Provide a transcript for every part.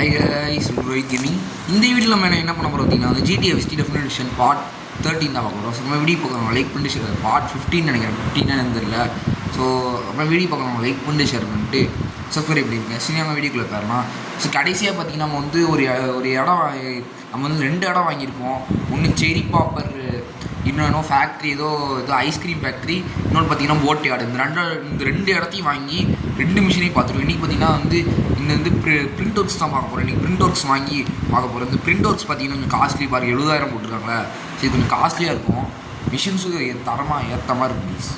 Hi guys, Rohit gaming. இந்த வீடியோவில் நம்ம என்ன பண்ண போகிறோம் பார்த்தீங்கன்னா வந்து GTA Vice Definition Edition part 13 தான் பார்க்க போகிறோம். ஸோ நம்ம வீடியோ பார்க்குறோம், லைக் பண்ணிட்டு ஷேர். பார்ட் 15 நினைக்கிறேன், 15 எனக்கு தெரியல. ஸோ நம்ம வீடியோ பார்க்குறோம், லைக் பண்ணிட்டு ஷேர் பண்ணிட்டு சப்ஸ்கிரைப் பண்ணியிருக்கேன். சரி, நம்ம வீடியோக்குள்ளே போயிடலாம். ஸோ கடைசியாக பார்த்தீங்கன்னா நம்ம வந்து ஒரு இடம், நம்ம வந்து 2 இடம் வாங்கியிருப்போம். ஒன்று செரி பாப்பர், இன்னொன்று ஃபேக்ட்ரி, ஏதோ ஐஸ்கிரீம் ஃபேக்ட்ரி, இன்னொன்று பார்த்தீங்கன்னா போட் யார்டு. இந்த ரெண்டு இடத்தையும் வாங்கி 2 மிஷினையும் பார்த்துருவோம். இன்றைக்கி பார்த்தீங்கன்னா வந்து இந்த வந்து பிரிண்ட் ஒர்க்ஸ் தான் பார்க்க போகிறோம். இன்றைக்கி பிரிண்ட் ஒர்க்ஸ் வாங்கி பார்க்க போகிறோம். இந்த பிரிண்ட் ஒர்க்ஸ் பார்த்தீங்கன்னா கொஞ்சம் காஸ்ட்லி, பாருங்க 70,000 போட்டிருக்காங்களே. சரி, கொஞ்சம் காஸ்ட்லியாக இருக்கும். மிஷின்ஸும் தரமாக ஏற்ற மாதிரி இருக்கும் ப்ளீஸ்.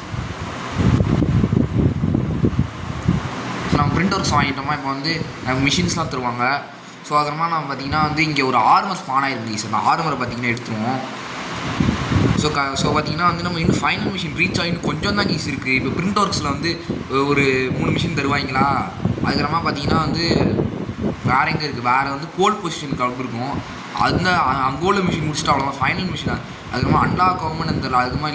ஸோ நம்ம பிரிண்ட் ஒர்க்ஸ் வாங்கிட்டோமா, இப்போ வந்து நமக்கு மிஷின்ஸ்லாம் தருவாங்க. ஸோ அதனால் நம்ம பார்த்திங்கன்னா வந்து இங்கே ஒரு ஆர்மர் ஸ்பான் ஆகிருக்கு ப்ளீஸ். அந்த ஆர்மரை பார்த்திங்கன்னா எடுத்துருவோம். ஸோ பார்த்திங்கன்னா வந்து நம்ம இன்னும் ஃபைனல் மிஷின் ரீச் ஆகி கொஞ்சம் தான் கீஸ் இருக்குது. இப்போ பிரிண்ட் ஒர்க்ஸில் வந்து ஒரு 3 மிஷின் தருவாங்களா. அதுக்கப்புறமா பார்த்திங்கன்னா வந்து வேறு எங்கே இருக்குது, வேறு வந்து போல் பொசிஷன் கலப்பு இருக்கும். அந்த அங்கே உள்ள மிஷின் முடிச்சுட்டு அவ்வளோதான் ஃபைனல் மிஷின். அதுக்கப்புறமா அண்டா கவர்மெண்ட் தெரியல, அதுக்கப்புறமா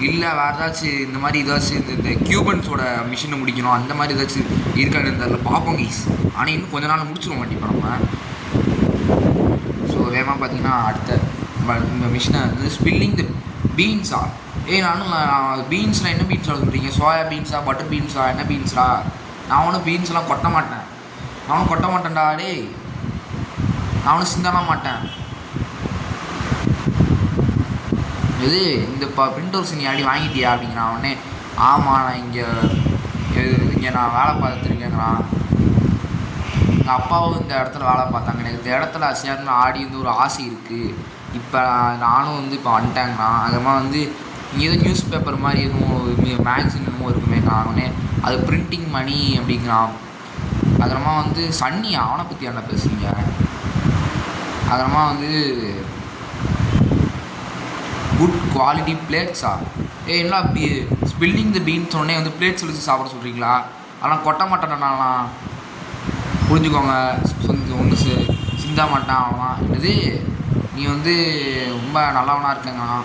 இல்லை வேறு ஏதாச்சும் இந்த மாதிரி ஏதாச்சும் இந்த கியூபன்ஸோட மிஷினை முடிக்கணும், அந்த மாதிரி ஏதாச்சும் இருக்கான்னு தெரியல, பார்ப்போம் கீஸ். ஆனால் இன்னும் கொஞ்ச நாள் முடிச்சிடுவோம் கண்டிப்பாக நம்ம. ஸோ வேகமாக பார்த்திங்கன்னா அடுத்த இந்த மிஷினை வந்து ஸ்பில்லிங் த பீன்ஸா. நானும் பீன்ஸ்லாம் என்ன பீன்ஸ் சொல்கிறீங்க? சோயா பீன்ஸா, பட்டர் பீன்ஸா, என்ன பீன்ஸா? நான் ஒன்றும் பீன்ஸ்லாம் கொட்ட மாட்டேன். நானும் கொட்ட மாட்டேன்டா டே. நானும் சிந்தலாம் மாட்டேன். இது இந்த பிரிண்ட் ஒர்க்ஸ் நீ அடி வாங்கிட்டியா அப்படிங்கிறான் அவனே. ஆமாம், நான் இங்கே நான் வேலை பார்த்துருக்கேங்கிறான். எங்கள் அப்பாவும் இந்த இடத்துல வேலை பார்த்தாங்க. எனக்கு இந்த இடத்துல சேர்ந்து ஆடி வந்து ஒரு ஆசை இருக்குது. இப்போ நானும் வந்து இப்போ வந்துட்டேங்கண்ணா. அதுமா வந்து இங்கே எதுவும் நியூஸ் பேப்பர் மாதிரி எதுவும் மேக்சின் என்னமோ இருக்குமே அவனே, அது பிரிண்டிங் மணி அப்படிங்கிறான். அதுமா வந்து சன்னி, அவனை பற்றி என்ன பேசுறீங்க? அதுமா வந்து குட் குவாலிட்டி பிளேட்ஸா? என்ன ஸ்பில்லிங் த பீன்ஸ் உடனே வந்து பிளேட்ஸ் வச்சு சாப்பிட சொல்கிறீங்களா? ஆனால் கொட்ட மாட்டேன்டாலாம், புரிஞ்சுக்கோங்க. ஒன்று சிந்தா மாட்டான் அவன். இது நீ வந்து ரொம்ப நல்லவனாக இருக்கேங்கண்ணா.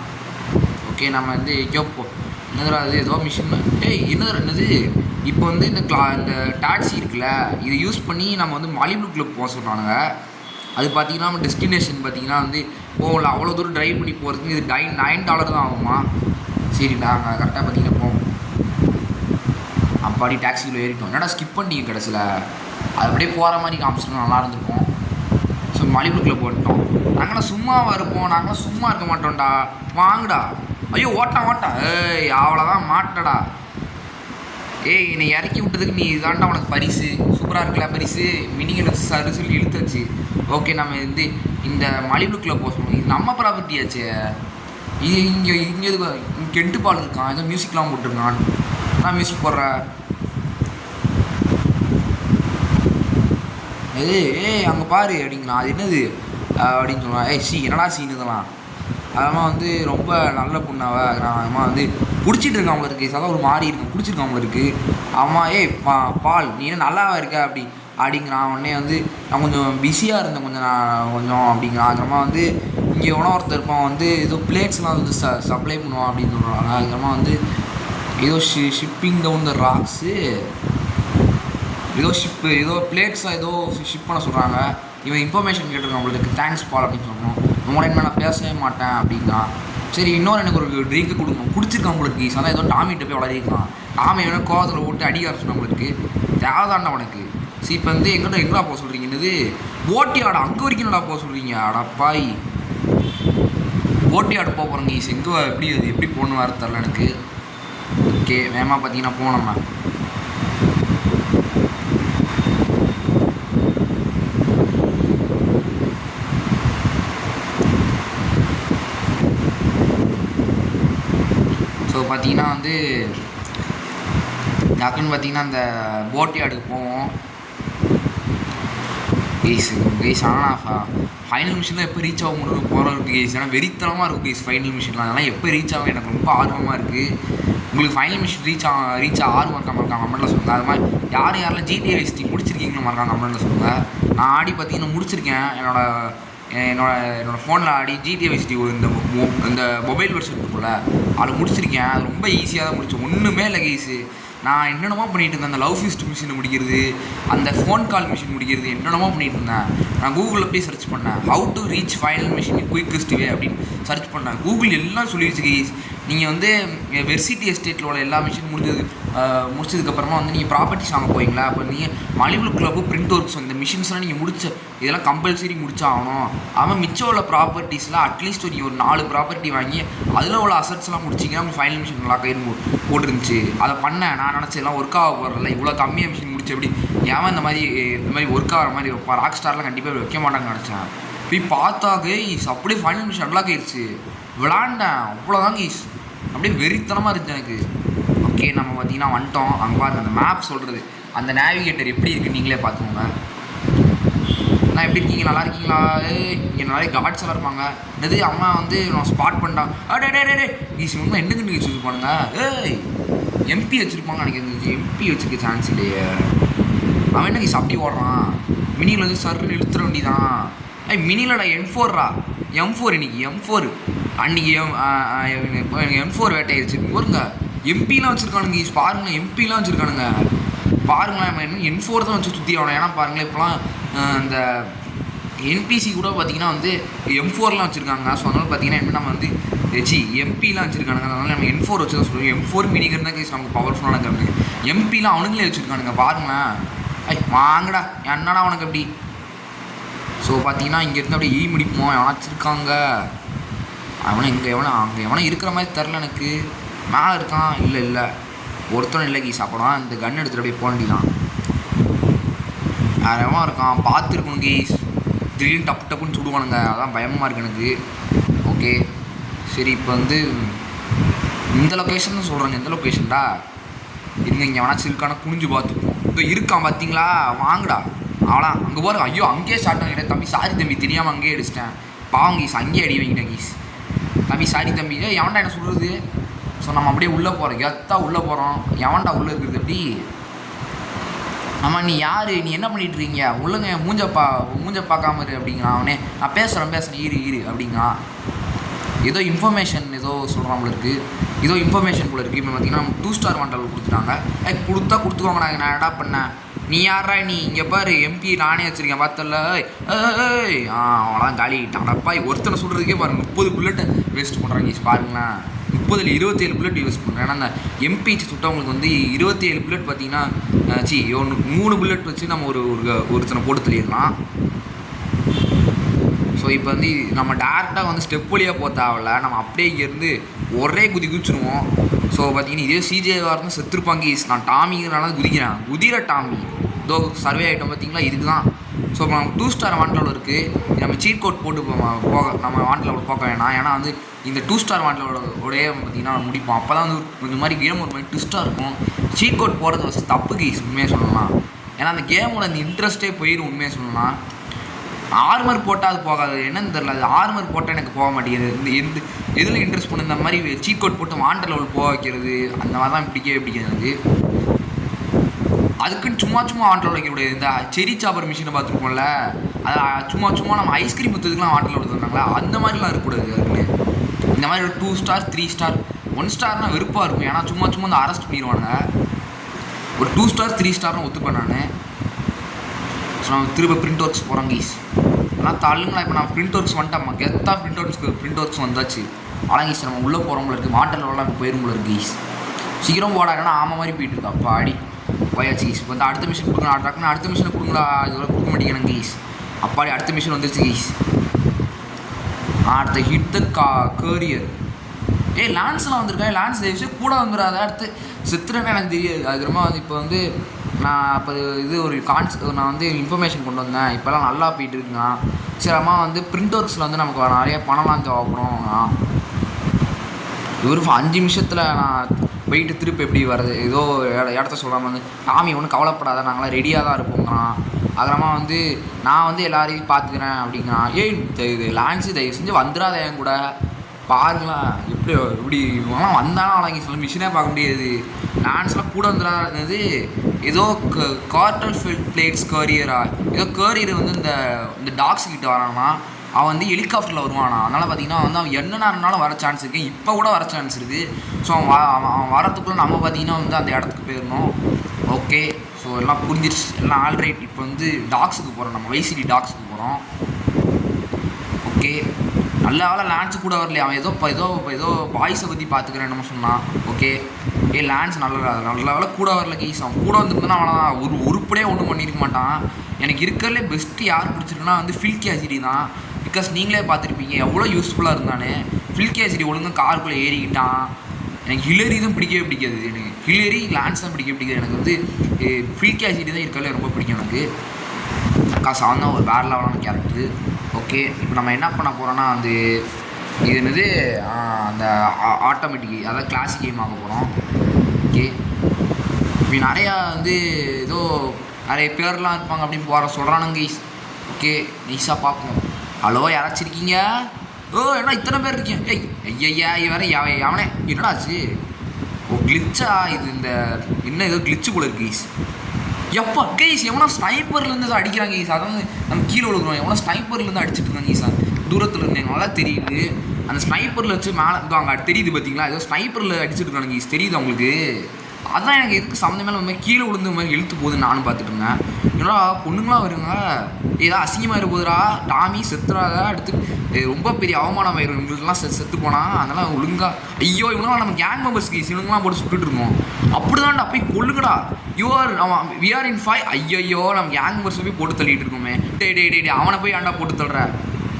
ஓகே, நம்ம வந்து கேட்போம். என்னதுடா அது, ஏதோ மிஷின். என்னது இப்போ வந்து இந்த டாக்ஸி இருக்குல்ல, இதை யூஸ் பண்ணி நம்ம வந்து மாலிப்ளூ கிளப் போக சொல்கிறானுங்க. அது பார்த்திங்கன்னா நம்ம டெஸ்டினேஷன் பார்த்திங்கன்னா வந்து போகல, அவ்வளோ தூரம் ட்ரைவ் பண்ணி போகிறதுக்கு இது $9 தான் ஆகுமா. சரி, நாங்கள் கரெக்டாக பார்த்திங்கன்னா போவோம். அப்பாடி டாக்ஸியில் ஏறிட்டோம். என்னடா ஸ்கிப் பண்ணிங்க கடைசியில்? அது அப்படியே போகிற மாதிரி காமிச்சிட்டு நல்லா இருந்திருக்கும். ஸோ மலிபுக்கில் போட்டோம். நாங்களாம் சும்மாவாக இருப்போம், நாங்களாம் சும்மா இருக்க மாட்டோம்டா. வாங்கடா. ஐயோ ஓட்டா. அவ்வளோதான் மாட்டடா. என்னை இறக்கி விட்டதுக்கு நீ இதாண்டா உனக்கு பரிசு. சூப்பராக இருக்குல்ல பரிசு. மினிங்கல் வச்சு சரி சொல்லி இழுத்துச்சு. ஓகே, நம்ம வந்து இந்த மலிபுக்கில் போக சொல்லணும். இது நம்ம ப்ராப்பர்ட்டியாச்சு. இது இங்கே எதுக்கு கெட்டு பால் இருக்கான், ஏதோ மியூசிக்லாம் போட்டிருக்கான். நான் மியூசிக் போடுறேன். அங்கே பாரு அப்படிங்களா, அது என்னது அப்படின்னு சொல்லுவான். என்னடா சீன் இதெல்லாம். அதெல்லாம் வந்து ரொம்ப நல்ல பொண்ணாவ அவன் வந்து குடிச்சிட்டு இருக்காமல இருக்குது. அதான் ஒரு மாறி இருக்கும், குடிச்சிருக்காமல இருக்குது. அவன் பால் நீ என்ன நல்லாவா இருக்க அப்படிங்கிறான். உடனே வந்து நான் கொஞ்சம் பிஸியாக இருந்தேன் கொஞ்சம் அப்படிங்கிறான். அதுக்கப்புறமா வந்து இங்கே ஒருத்தர் இருப்பான், வந்து ஏதோ பிளேட்ஸ்லாம் வந்து சப்ளை பண்ணுவான் அப்படின்னு சொல்கிறாங்க. அதுக்கப்புறமா வந்து ஏதோ ஷிப்பிங் டவுன் த ராக்ஸு, ஏதோ பிளேட்ஸாக ஏதோ ஷிப் பண்ண சொல்கிறாங்க. இவன் இன்ஃபர்மேஷன் கேட்டிருக்கான் உங்களுக்கு. தேங்க்ஸ் பால் அப்படின்னு சொல்லணும். உங்களோட என்ன நான் பேசவே மாட்டேன் அப்படிங்கிறான். சரி, இன்னொரு எனக்கு ஒரு ட்ரிங்க்கு கொடுக்கணும். குடிச்சிருக்கான் உங்களுக்கு கீஸ். ஆனால் ஏதோ டாமிகிட்ட போய் வளரிருக்கான். டாமி வேணும் கோவத்தில் போட்டு அடிக்க ஆரம்பிச்சு நம்மளுக்கு. தேவைதாண்டா உனக்கு. சரி, இப்போ வந்து எங்கடா போக சொல்கிறீங்க? என்னது போட்டியாடா? அங்கே வரைக்கும் என்னடா போக சொல்கிறீங்க? அடப்பாய், போட்டியாடு போக போகிறோங்க கீஸ். எங்கே எப்படி போகணும் வர தெரில எனக்கு. ஓகே, வேகமாக பார்த்தீங்கன்னா போனோம்மா. ஸோ பார்த்திங்கன்னா வந்து டக்குன்னு பார்த்திங்கன்னா அந்த போட் யார்டுக்கு போவோம் கேஸ். ஆனால் ஃபைனல் மிஷின் தான் எப்போ ரீச் ஆக முடியும் போகிறதுக்கு கேஸ். ஏன்னா வெறித்தனமாக இருக்கும் கேஸ் ஃபைனல் மிஷின்லாம். அதெல்லாம் எப்போ ரீச் ஆகும் எனக்கு ரொம்ப ஆர்வமாக இருக்குது. உங்களுக்கு ஃபைனல் மிஷின் ரீச் ஆர்வம் இருக்காமல் கமெண்ட்டில் சொல்லுங்கள். அது மாதிரி யாரெல்லாம் GTA Vice முடிச்சிருக்கீங்களோ மறக்காம கமெண்ட்டில் சொல்லுங்கள். நான் ஆடி பார்த்திங்கன்னா முடிச்சிருக்கேன். என்னோடய ஃபோனில் ஆடி GTA Vice இந்த மொபைல் வெர்ஷன் இருக்குல்ல, அதில் முடிச்சிருக்கேன். அது ரொம்ப ஈஸியாக தான் முடிச்சேன். ஒன்றுமே இல்லை கேஸு. நான் என்னென்னமோ பண்ணிகிட்டு இருந்தேன். அந்த லவ் ஃபீஸ்ட் மிஷினை முடிக்கிறது, அந்த ஃபோன் கால் மிஷின் முடிக்கிறது, என்னென்னமோ பண்ணிகிட்டு இருந்தேன். நான் கூகுளில் போய் சர்ச் பண்ணேன், how to reach final mission quickest way அப்படின்னு சர்ச் பண்ணேன். கூகுள் எல்லாம் சொல்லிடுச்சு கைஸ். நீங்கள் வந்து வெர்சிட்டி எஸ்டேட்டில் உள்ள எல்லா மிஷின் முடிச்சதுக்கப்புறமா வந்து நீங்கள் ப்ராப்பர்ட்டிஸ் வாங்க போவீங்களா, அப்போ நீங்கள் மலிபுல் கிளப்பு பிரிண்ட் ஒர்க்ஸ் இந்த மிஷின்ஸ்லாம் நீங்கள் இதெல்லாம் கம்பல்சரி முடிச்சாகணும். அவன் மிச்சம் உள்ள ப்ராப்பர்ட்டிஸில் அட்லீஸ்ட் ஒரு 4 ப்ராப்பர்ட்டி வாங்கி அதில் உள்ள அசட்ஸ்லாம் முடிச்சிங்கன்னா நம்ம ஃபைனல் மிஷின் நல்லா கைன்னு போட்டுருந்துச்சு. அதை பண்ணேன். நான் நினச்சேன் எல்லாம் ஒர்க் ஆக போகிறதில்ல, இவ்வளோ கம்மியாக மிஷின் முடிச்சு எப்படி ஏன் இந்த மாதிரி ஒர்க் ஆகிற மாதிரி ராக் ஸ்டார்லாம் கண்டிப்பாக வைக்க மாட்டாங்கன்னு நினச்சேன். போய் பார்த்தாக்க ஈஸ் அப்படியே ஃபைனல் மிஷின் நல்லா ஆயிடுச்சு. விளாண்டேன், அவ்வளோதாங்க ஈஸ். அப்படியே வெறித்தனமாக இருந்துச்சு எனக்கு. ஓகே, நம்ம பார்த்தீங்கன்னா வந்துட்டோம். அங்கே பாருங்கள் அந்த மேப் சொல்கிறது, அந்த நேவிகேட்டர் எப்படி இருக்குது நீங்களே பார்த்துக்கோங்க. நான் எப்படி இருக்கீங்க, நல்லா இருக்கீங்களா? இங்கே நிறைய கார்ட்ஸ் எல்லாம் இருப்பாங்க. இது அம்மா வந்து நான் ஸ்பாட் பண்ணிட்டான். டே ஈஸ் இன்னும் என்னன்னு வச்சுருப்பானுங்க. எம்பி வச்சுருப்பாங்க நினைக்கிறேன். எம்பி வச்சுருக்க சான்ஸ் இல்லையே. அவன் என்ன ஈஸ் அப்படி ஓடுறான். மினியில் வந்து சர்ன்னு இழுத்துற வண்டி தான். மினிலடா M4ரா, M4 இன்னைக்கு M4 அன்றைக்கி M4 வேட்டையாயிருச்சு. பாருங்க எம்பிலாம் வச்சுருக்கானுங்க ஈஸ். பாருங்களேன் எம்பிலாம் வச்சுருக்கானுங்க. பாருங்களேன் நம்ம இன்னும் M4 தான் வச்சு சுற்றி ஆகணும். ஏன்னா பாருங்களேன் இப்போலாம் இந்த என்பிசி கூட பார்த்திங்கன்னா வந்து M4லாம் வச்சுருக்காங்க. ஸோ அதனால் பார்த்திங்கன்னா என்ன நம்ம வந்து எம்பிலாம் வச்சுருக்கானுங்க. அதனால் நம்ம M4 வச்சு தான் சொல்லுவோம். M4 மினிகர் தான் கேஸ் நமக்கு பவர்ஃபுல்லான கம்பெனி. எம்பிலாம் அவனுங்களே வச்சுருக்கானுங்க. பாருங்களேன். வாங்கடா என்னடா அவனுக்கு அப்படி. ஸோ பார்த்தீங்கன்னா இங்கேருந்து அப்படியே முடிப்போம். வச்சுருக்காங்க அவனை அங்கே எவனை இருக்கிற மாதிரி தெரில எனக்கு. மேலே இருக்கான். இல்லை ஒருத்தனும் இல்லை கீஸ். அப்போனா இந்த கன் எடுத்துகிட்டு அப்படியே போக வேண்டியதான். வேறு எவன் இருக்கான் பார்த்துருக்கணும் கீஸ். திடீர்னு டப்புன்னு சுடுவானுங்க. அதான் பயமாக இருக்குது எனக்கு. ஓகே சரி, இப்போ வந்து இந்த லொக்கேஷன் தான் சொல்கிறாங்க. எந்த லொக்கேஷன்டா இருங்க, இங்கே வேணாச்சும் இருக்கானா குனிஞ்சு பார்த்துப்போம். இப்போ இருக்கான் பார்த்தீங்களா, வாங்கடா. அவ்வளோ அங்கே போகிற. ஐயோ அங்கேயே ஸ்டார்ட் ஆகிட்டேன் தம்பி. சாரி தம்பி, தெரியாமல் அங்கேயே அடிச்சிட்டேன். பாவம் கீஸ், அங்கேயே அடி வைங்கிட்டேன் கீஸ். தம்பி சாரி தம்பி. எவன்டா என்ன சொல்கிறது. ஸோ நம்ம அப்படியே உள்ளே போகிறோம். எத்தா உள்ளே போகிறோம். எவன்டா உள்ளே இருக்கிறது எப்படி. ஆமாம் நீ யார், நீ என்ன பண்ணிகிட்ருக்கீங்க, உள்ளங்க மூஞ்ச பார்க்காம இரு அப்படிங்கிறான் அவனே. நான் பேசுகிறேன் இரு அப்படிங்கிறான். ஏதோ இன்ஃபர்மேஷன் ஏதோ சொல்கிறான் போல இருக்குது. ஏதோ இன்ஃபர்மேஷன் போல இருக்குது. இப்போ பார்த்தீங்கன்னா 2 ஸ்டார் வாண்டல் கொடுத்துட்டாங்க. கொடுத்துக்கோங்க. நான் என்னடா பண்ணேன். நீ யாரா நீ, இங்கே பாரு எம்பி நானே வச்சுருக்கேன் பார்த்தல. அவ்வளோதான் காலி ஆகிட்டான்ப்பா. ஒருத்தனை சொல்கிறதுக்கே பாருங்கள் 30 புல்லட்டை வேஸ்ட் பண்ணுறாங்க பாருங்களேன். 30ல் 27 புல்லட் யூஸ் பண்ணுறேன். ஏன்னா அந்த எம்பி சுட்டவங்களுக்கு வந்து 27 புல்லட் பார்த்தீங்கன்னா 3 புல்லட் வச்சு நம்ம ஒருத்தனை போட்டு தள்ளிடலாம். ஸோ இப்போ வந்து நம்ம டேரெக்டாக வந்து ஸ்டெப் வழியாக போக தேவையில்ல. நம்ம அப்படியே இங்கேருந்து ஒரே குதிச்சுருவோம். ஸோ பார்த்தீங்கன்னா இதே சிஜேவாக இருந்தால் செத்துருப்பாங்க. நான் டாமிங்கிறனால குதிக்கிறேன். குதிரை டாமி இதோ சர்வே ஐட்டம் பார்த்தீங்களா, இதுக்கு தான். ஸோ இப்போ நம்ம 2 ஸ்டார் வாண்டல் இருக்குது. நம்ம சீட் கோட் போட்டு நம்ம வாண்டலோட போக வேணாம். ஏன்னா வந்து இந்த 2 ஸ்டார் வாண்டலோடைய பார்த்திங்கன்னா முடிப்போம். அப்போ தான் வந்து இந்த மாதிரி கேம் ஒரு மாதிரி ட்விஸ்ட்டாக இருக்கும். சீட் கோட் போகிறது ஃபஸ்ட் தப்பு கீஸ் உண்மையாக சொல்லலாம். ஏன்னா அந்த கேமோட அந்த இன்ட்ரெஸ்ட்டே போயிடும் உண்மையாக சொல்லலாம். ஆர்மர் போட்டால் அது போகாது. என்னன்னு தெரில, அது ஆர்மர் போட்டால் எனக்கு போக மாட்டேங்குது. இந்த எதில் இன்ட்ரெஸ்ட் பண்ணு, இந்த மாதிரி சீட் கோட் போட்டு வாண்டர் லெவல் போக வைக்கிறது அந்த மாதிரி தான் பிடிக்காது எனக்கு. அதுக்குன்னு சும்மா வாண்டர் வைக்கக்கூடாது. இந்த செரி சாப்பர் மிஷினை பார்த்துருக்கோம்ல, அதை சும்மா நம்ம ஐஸ்கிரீம் ஊற்றுறதுக்குலாம் வாண்டர் லெவல் தந்தாங்களா, அந்த மாதிரிலாம் இருக்கக்கூடாது. அதுக்குன்னு இந்த மாதிரி ஒரு 2 ஸ்டார் 3 ஸ்டார் 1 ஸ்டார்னால் வெறுப்பாக இருக்கும். ஏன்னா சும்மா இந்த அரெஸ்ட் பண்ணிடுவானுங்க. ஒரு 2 ஸ்டார் 3 ஸ்டார்னு ஒத்துப்பேன் நான். ஸோ நம்ம திரும்ப பிரிண்ட் ஒர்க்ஸ் போகிறோம் கீஸ். ஆனால் தள்ளுங்களா. இப்போ நான் பிரிண்ட் ஒர்க்ஸ் வந்துட்டோம். கெத்தாக பிரிண்ட் ஒர்க்ஸ் வந்தாச்சு. ஆனால் கீஸ் நம்ம உள்ளே போகிறவங்கள இருக்குது. வாட்டர் லெவலாம் இப்போ போயிடும் போல இருக்குது கீஸ். சீக்கிரம் போடாங்கன்னா ஆமாம் மாதிரி போயிட்டு இருக்கா. அப்போ ஆடி போயாச்சு கீஸ். இப்போ வந்து அடுத்த மிஷின் கொடுங்க. அடுத்த மிஷினை கொடுங்களா. இதுவரை கொடுக்க மாட்டேங்கிறேன் கீஸ். அப்பாடி அடுத்த மிஷின் வந்துருச்சு கீஸ். அடுத்த ஹிட் த கேரியர். லான்ஸ்லாம் வந்திருக்கா. லான்ஸ் தயவுசு கூட வந்துடாத. அடுத்து செத்துறேன்னு எனக்கு தெரியாது. அதுக்கப்புறமா வந்து இப்போ வந்து நான் அப்போ இது ஒரு நான் வந்து இன்ஃபர்மேஷன் கொண்டு வந்தேன். இப்போலாம் நல்லா போயிட்டு இருக்குங்க. சரி அம்மா வந்து பிரிண்ட் ஒர்க்ஸில் வந்து நமக்கு நிறைய பணம்லாம் தேவைப்படும். ஒரு 5 நிமிஷத்தில் நான் போயிட்டு திருப்பி எப்படி வர்றது. ஏதோ இடத்த சொல்லாமல் வந்து டாமி ஒன்றும் கவலைப்படாத, நாங்களாம் ரெடியாக தான் இருப்போங்கிறான். அதுக்கப்புறமா வந்து நான் வந்து எல்லாரையும் பார்த்துக்கிறேன் அப்படிங்கிறான். இது லான்ஸு தயவு செஞ்சு வந்துடாத என் கூட. பாருங்களேன் இப்படி இவங்களாம் வந்தாலும் வழங்கி சொல்ல மிஷினே பார்க்க முடியாது. லான்ஸ்லாம் கூட வந்துடாது. ஏதோ கார்டல் பிளேட்ஸ் கேரியரா ஏதோ கேரியர் வந்து இந்த டாக்ஸ் கிட்ட வராங்கன்னா அவன் வந்து ஹெலிகாப்டரில் வருவானா. அதனால் பார்த்தீங்கன்னா வந்து அவன் என்ன நேரம்னாலும் வர சான்ஸ் இருக்குது, இப்போ கூட வர சான்ஸ் இருக்குது. ஸோ அவன் வரத்துக்குள்ளே நம்ம பார்த்தீங்கன்னா வந்து அந்த இடத்துக்கு போயிடணும். ஓகே, ஸோ எல்லாம் புரிஞ்சிருச்சு, எல்லாம் ஆல்ரைட். இப்போ வந்து டாக்ஸுக்கு போகிறோம், நம்ம வைசிடி டாக்ஸுக்கு போகிறோம். ஓகே, நல்ல வேலை லான்ஸ் கூட வரலையே. அவன் ஏதோ பாய்ஸை பற்றி பார்த்துக்கிறேன்னு சொன்னான். ஓகே, லான்ஸ் நல்ல வேலை கூட வரல கைஸ். அவன் கூட வந்துருந்தானா அவன் ஒரு உருப்படியே ஒன்றும் பண்ணியிருக்க மாட்டான். எனக்கு இருக்கிறதுலே பெஸ்ட்டு யார் பிடிச்சிருக்குன்னா வந்து ஃபில்கேசிடி தான். பிகாஸ் நீங்களே பார்த்துருப்பீங்க எவ்வளோ யூஸ்ஃபுல்லாக இருந்தானே. ஃபில்கேசிடி ஒழுங்காக காருக்குள்ளே ஏறிக்கிட்டான். எனக்கு ஹிலரி தான் பிடிக்கவே பிடிக்காது. எனக்கு ஹிலரி லான்ஸ் தான் பிடிக்காது. எனக்கு வந்து ஃபில்கேசிடி தான் இருக்கிறதுலே ரொம்ப பிடிக்கும் எனக்கு. பிகாஸ் அவன் தான் ஒரு வேறு லெவலான கேரக்டரு. ஓகே, இப்போ நம்ம என்ன பண்ண போகிறோன்னா வந்து இது என்னது அந்த ஆட்டோமேட்டிக், அதாவது கிளாசிக் கேம் ஆக போகிறோம். ஓகே, இப்போ நிறையா வந்து ஏதோ நிறைய பேர்லாம் இருப்பாங்க அப்படின்னு போகிற சொல்கிறானுங்க கைஸ். ஓகே, நைஸாக பார்ப்போம். ஹலோ, யாராச்சும் இருக்கீங்க? ஏன்னா இத்தனை பேர் இருக்கீங்க? ஐயா வேற அவனே என்னடாச்சு? கிளிச்சா இது? இந்த என்ன ஏதோ கிளிச்சு போல இருக்கு கைஸ். எப்போ கைஸ் எவனா ஸ்னைப்பர்லேருந்து அடிக்கிறாங்க கைஸ். அதாவது நம்ம கீழே விழுகிறோம், எவனா ஸ்னைப்பர்லேருந்து அடிச்சுட்டு இருக்காங்க கைஸ். தூரத்தில் இருந்து எங்க நல்லா தெரியுது. அந்த ஸ்னைப்பரில் வச்சு மேலே அங்கே தெரியுது பார்த்தீங்களா, ஏதோ ஸ்னைப்பரில் அடிச்சுட்டு இருக்காங்க கைஸ். தெரியுது அவங்களுக்கு? அதான் எனக்கு எதுக்கு சம்மந்த மேலே மாதிரி கீழே விழுந்த மாதிரி இழுத்து போகுதுன்னு நானும் பார்த்துட்டு இருந்தேன். ஏன்னா பொண்ணுங்களாம் வருங்க, ஏதோ அசிங்கமாக இருப்போதுரா, டாமி செத்துறாங்க, அடுத்து ரொம்ப பெரிய அவமானம் ஆயிரும் இவங்களுக்குலாம். செத்து போனால் அதெல்லாம் ஒழுங்கா. ஐயோ, இவங்களாம் நம்ம கேங் மெம்பர்ஸ் கைஸ், இவங்களாம் போட்டு சுட்டுட்டு இருக்கோம். அப்படி தான்டா போய் கொள்ளுங்கடா. வி ஆர் இன் 5. ஐயோ, நம்ம கேங் மெம்பர்ஸ் போய் போட்டு தள்ளிட்டு இருக்கோமே. டே அவனை போய் ஏன்டா போட்டு தள்ளுற?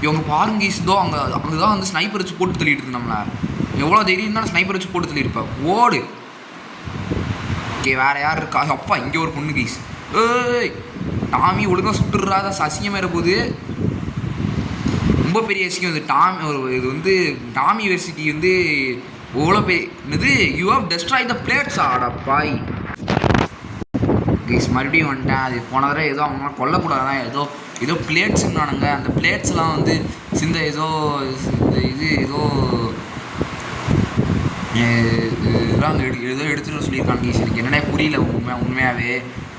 இவங்க பாருங்க கைஸ், இதோ அங்கே தான் வந்து ஸ்னைப்பர் வச்சு போட்டு தள்ளிட்டு இருக்கு நம்மளை. எவ்வளோ தைரியம் தான் ஸ்னைப்பர் வச்சு போட்டு தள்ளியிருப்பேன். ஓடு. ஓகே, வேறு யார் இருக்கா? அப்பா, இங்கே ஒரு பொண்ணு கைஸ். டாமி ஒழுங்காக சுட்டுறாத, அசிங்கமாக இருப்போது. ரொம்ப பெரிய அசிங்கம் இது. இது வந்து டாமி யூனிவர்சிட்டி வந்து எவ்வளோ இது you have destroy the plates. ஆடப்பாய் கைஸ், மறுபடியும் வந்துட்டேன். அது போன தடவை ஏதோ அவங்களாம் கொல்லக்கூடாதான், ஏதோ பிளேட்ஸுன்னானுங்க. அந்த பிளேட்ஸ்லாம் வந்து ஏதோ ஏதோ இதெல்லாம் ஏதோ எடுத்துகிட்டு சொல்லியிருக்காங்க கைஸ். எனக்கு என்னென்ன புரியல உண்மையாகவே.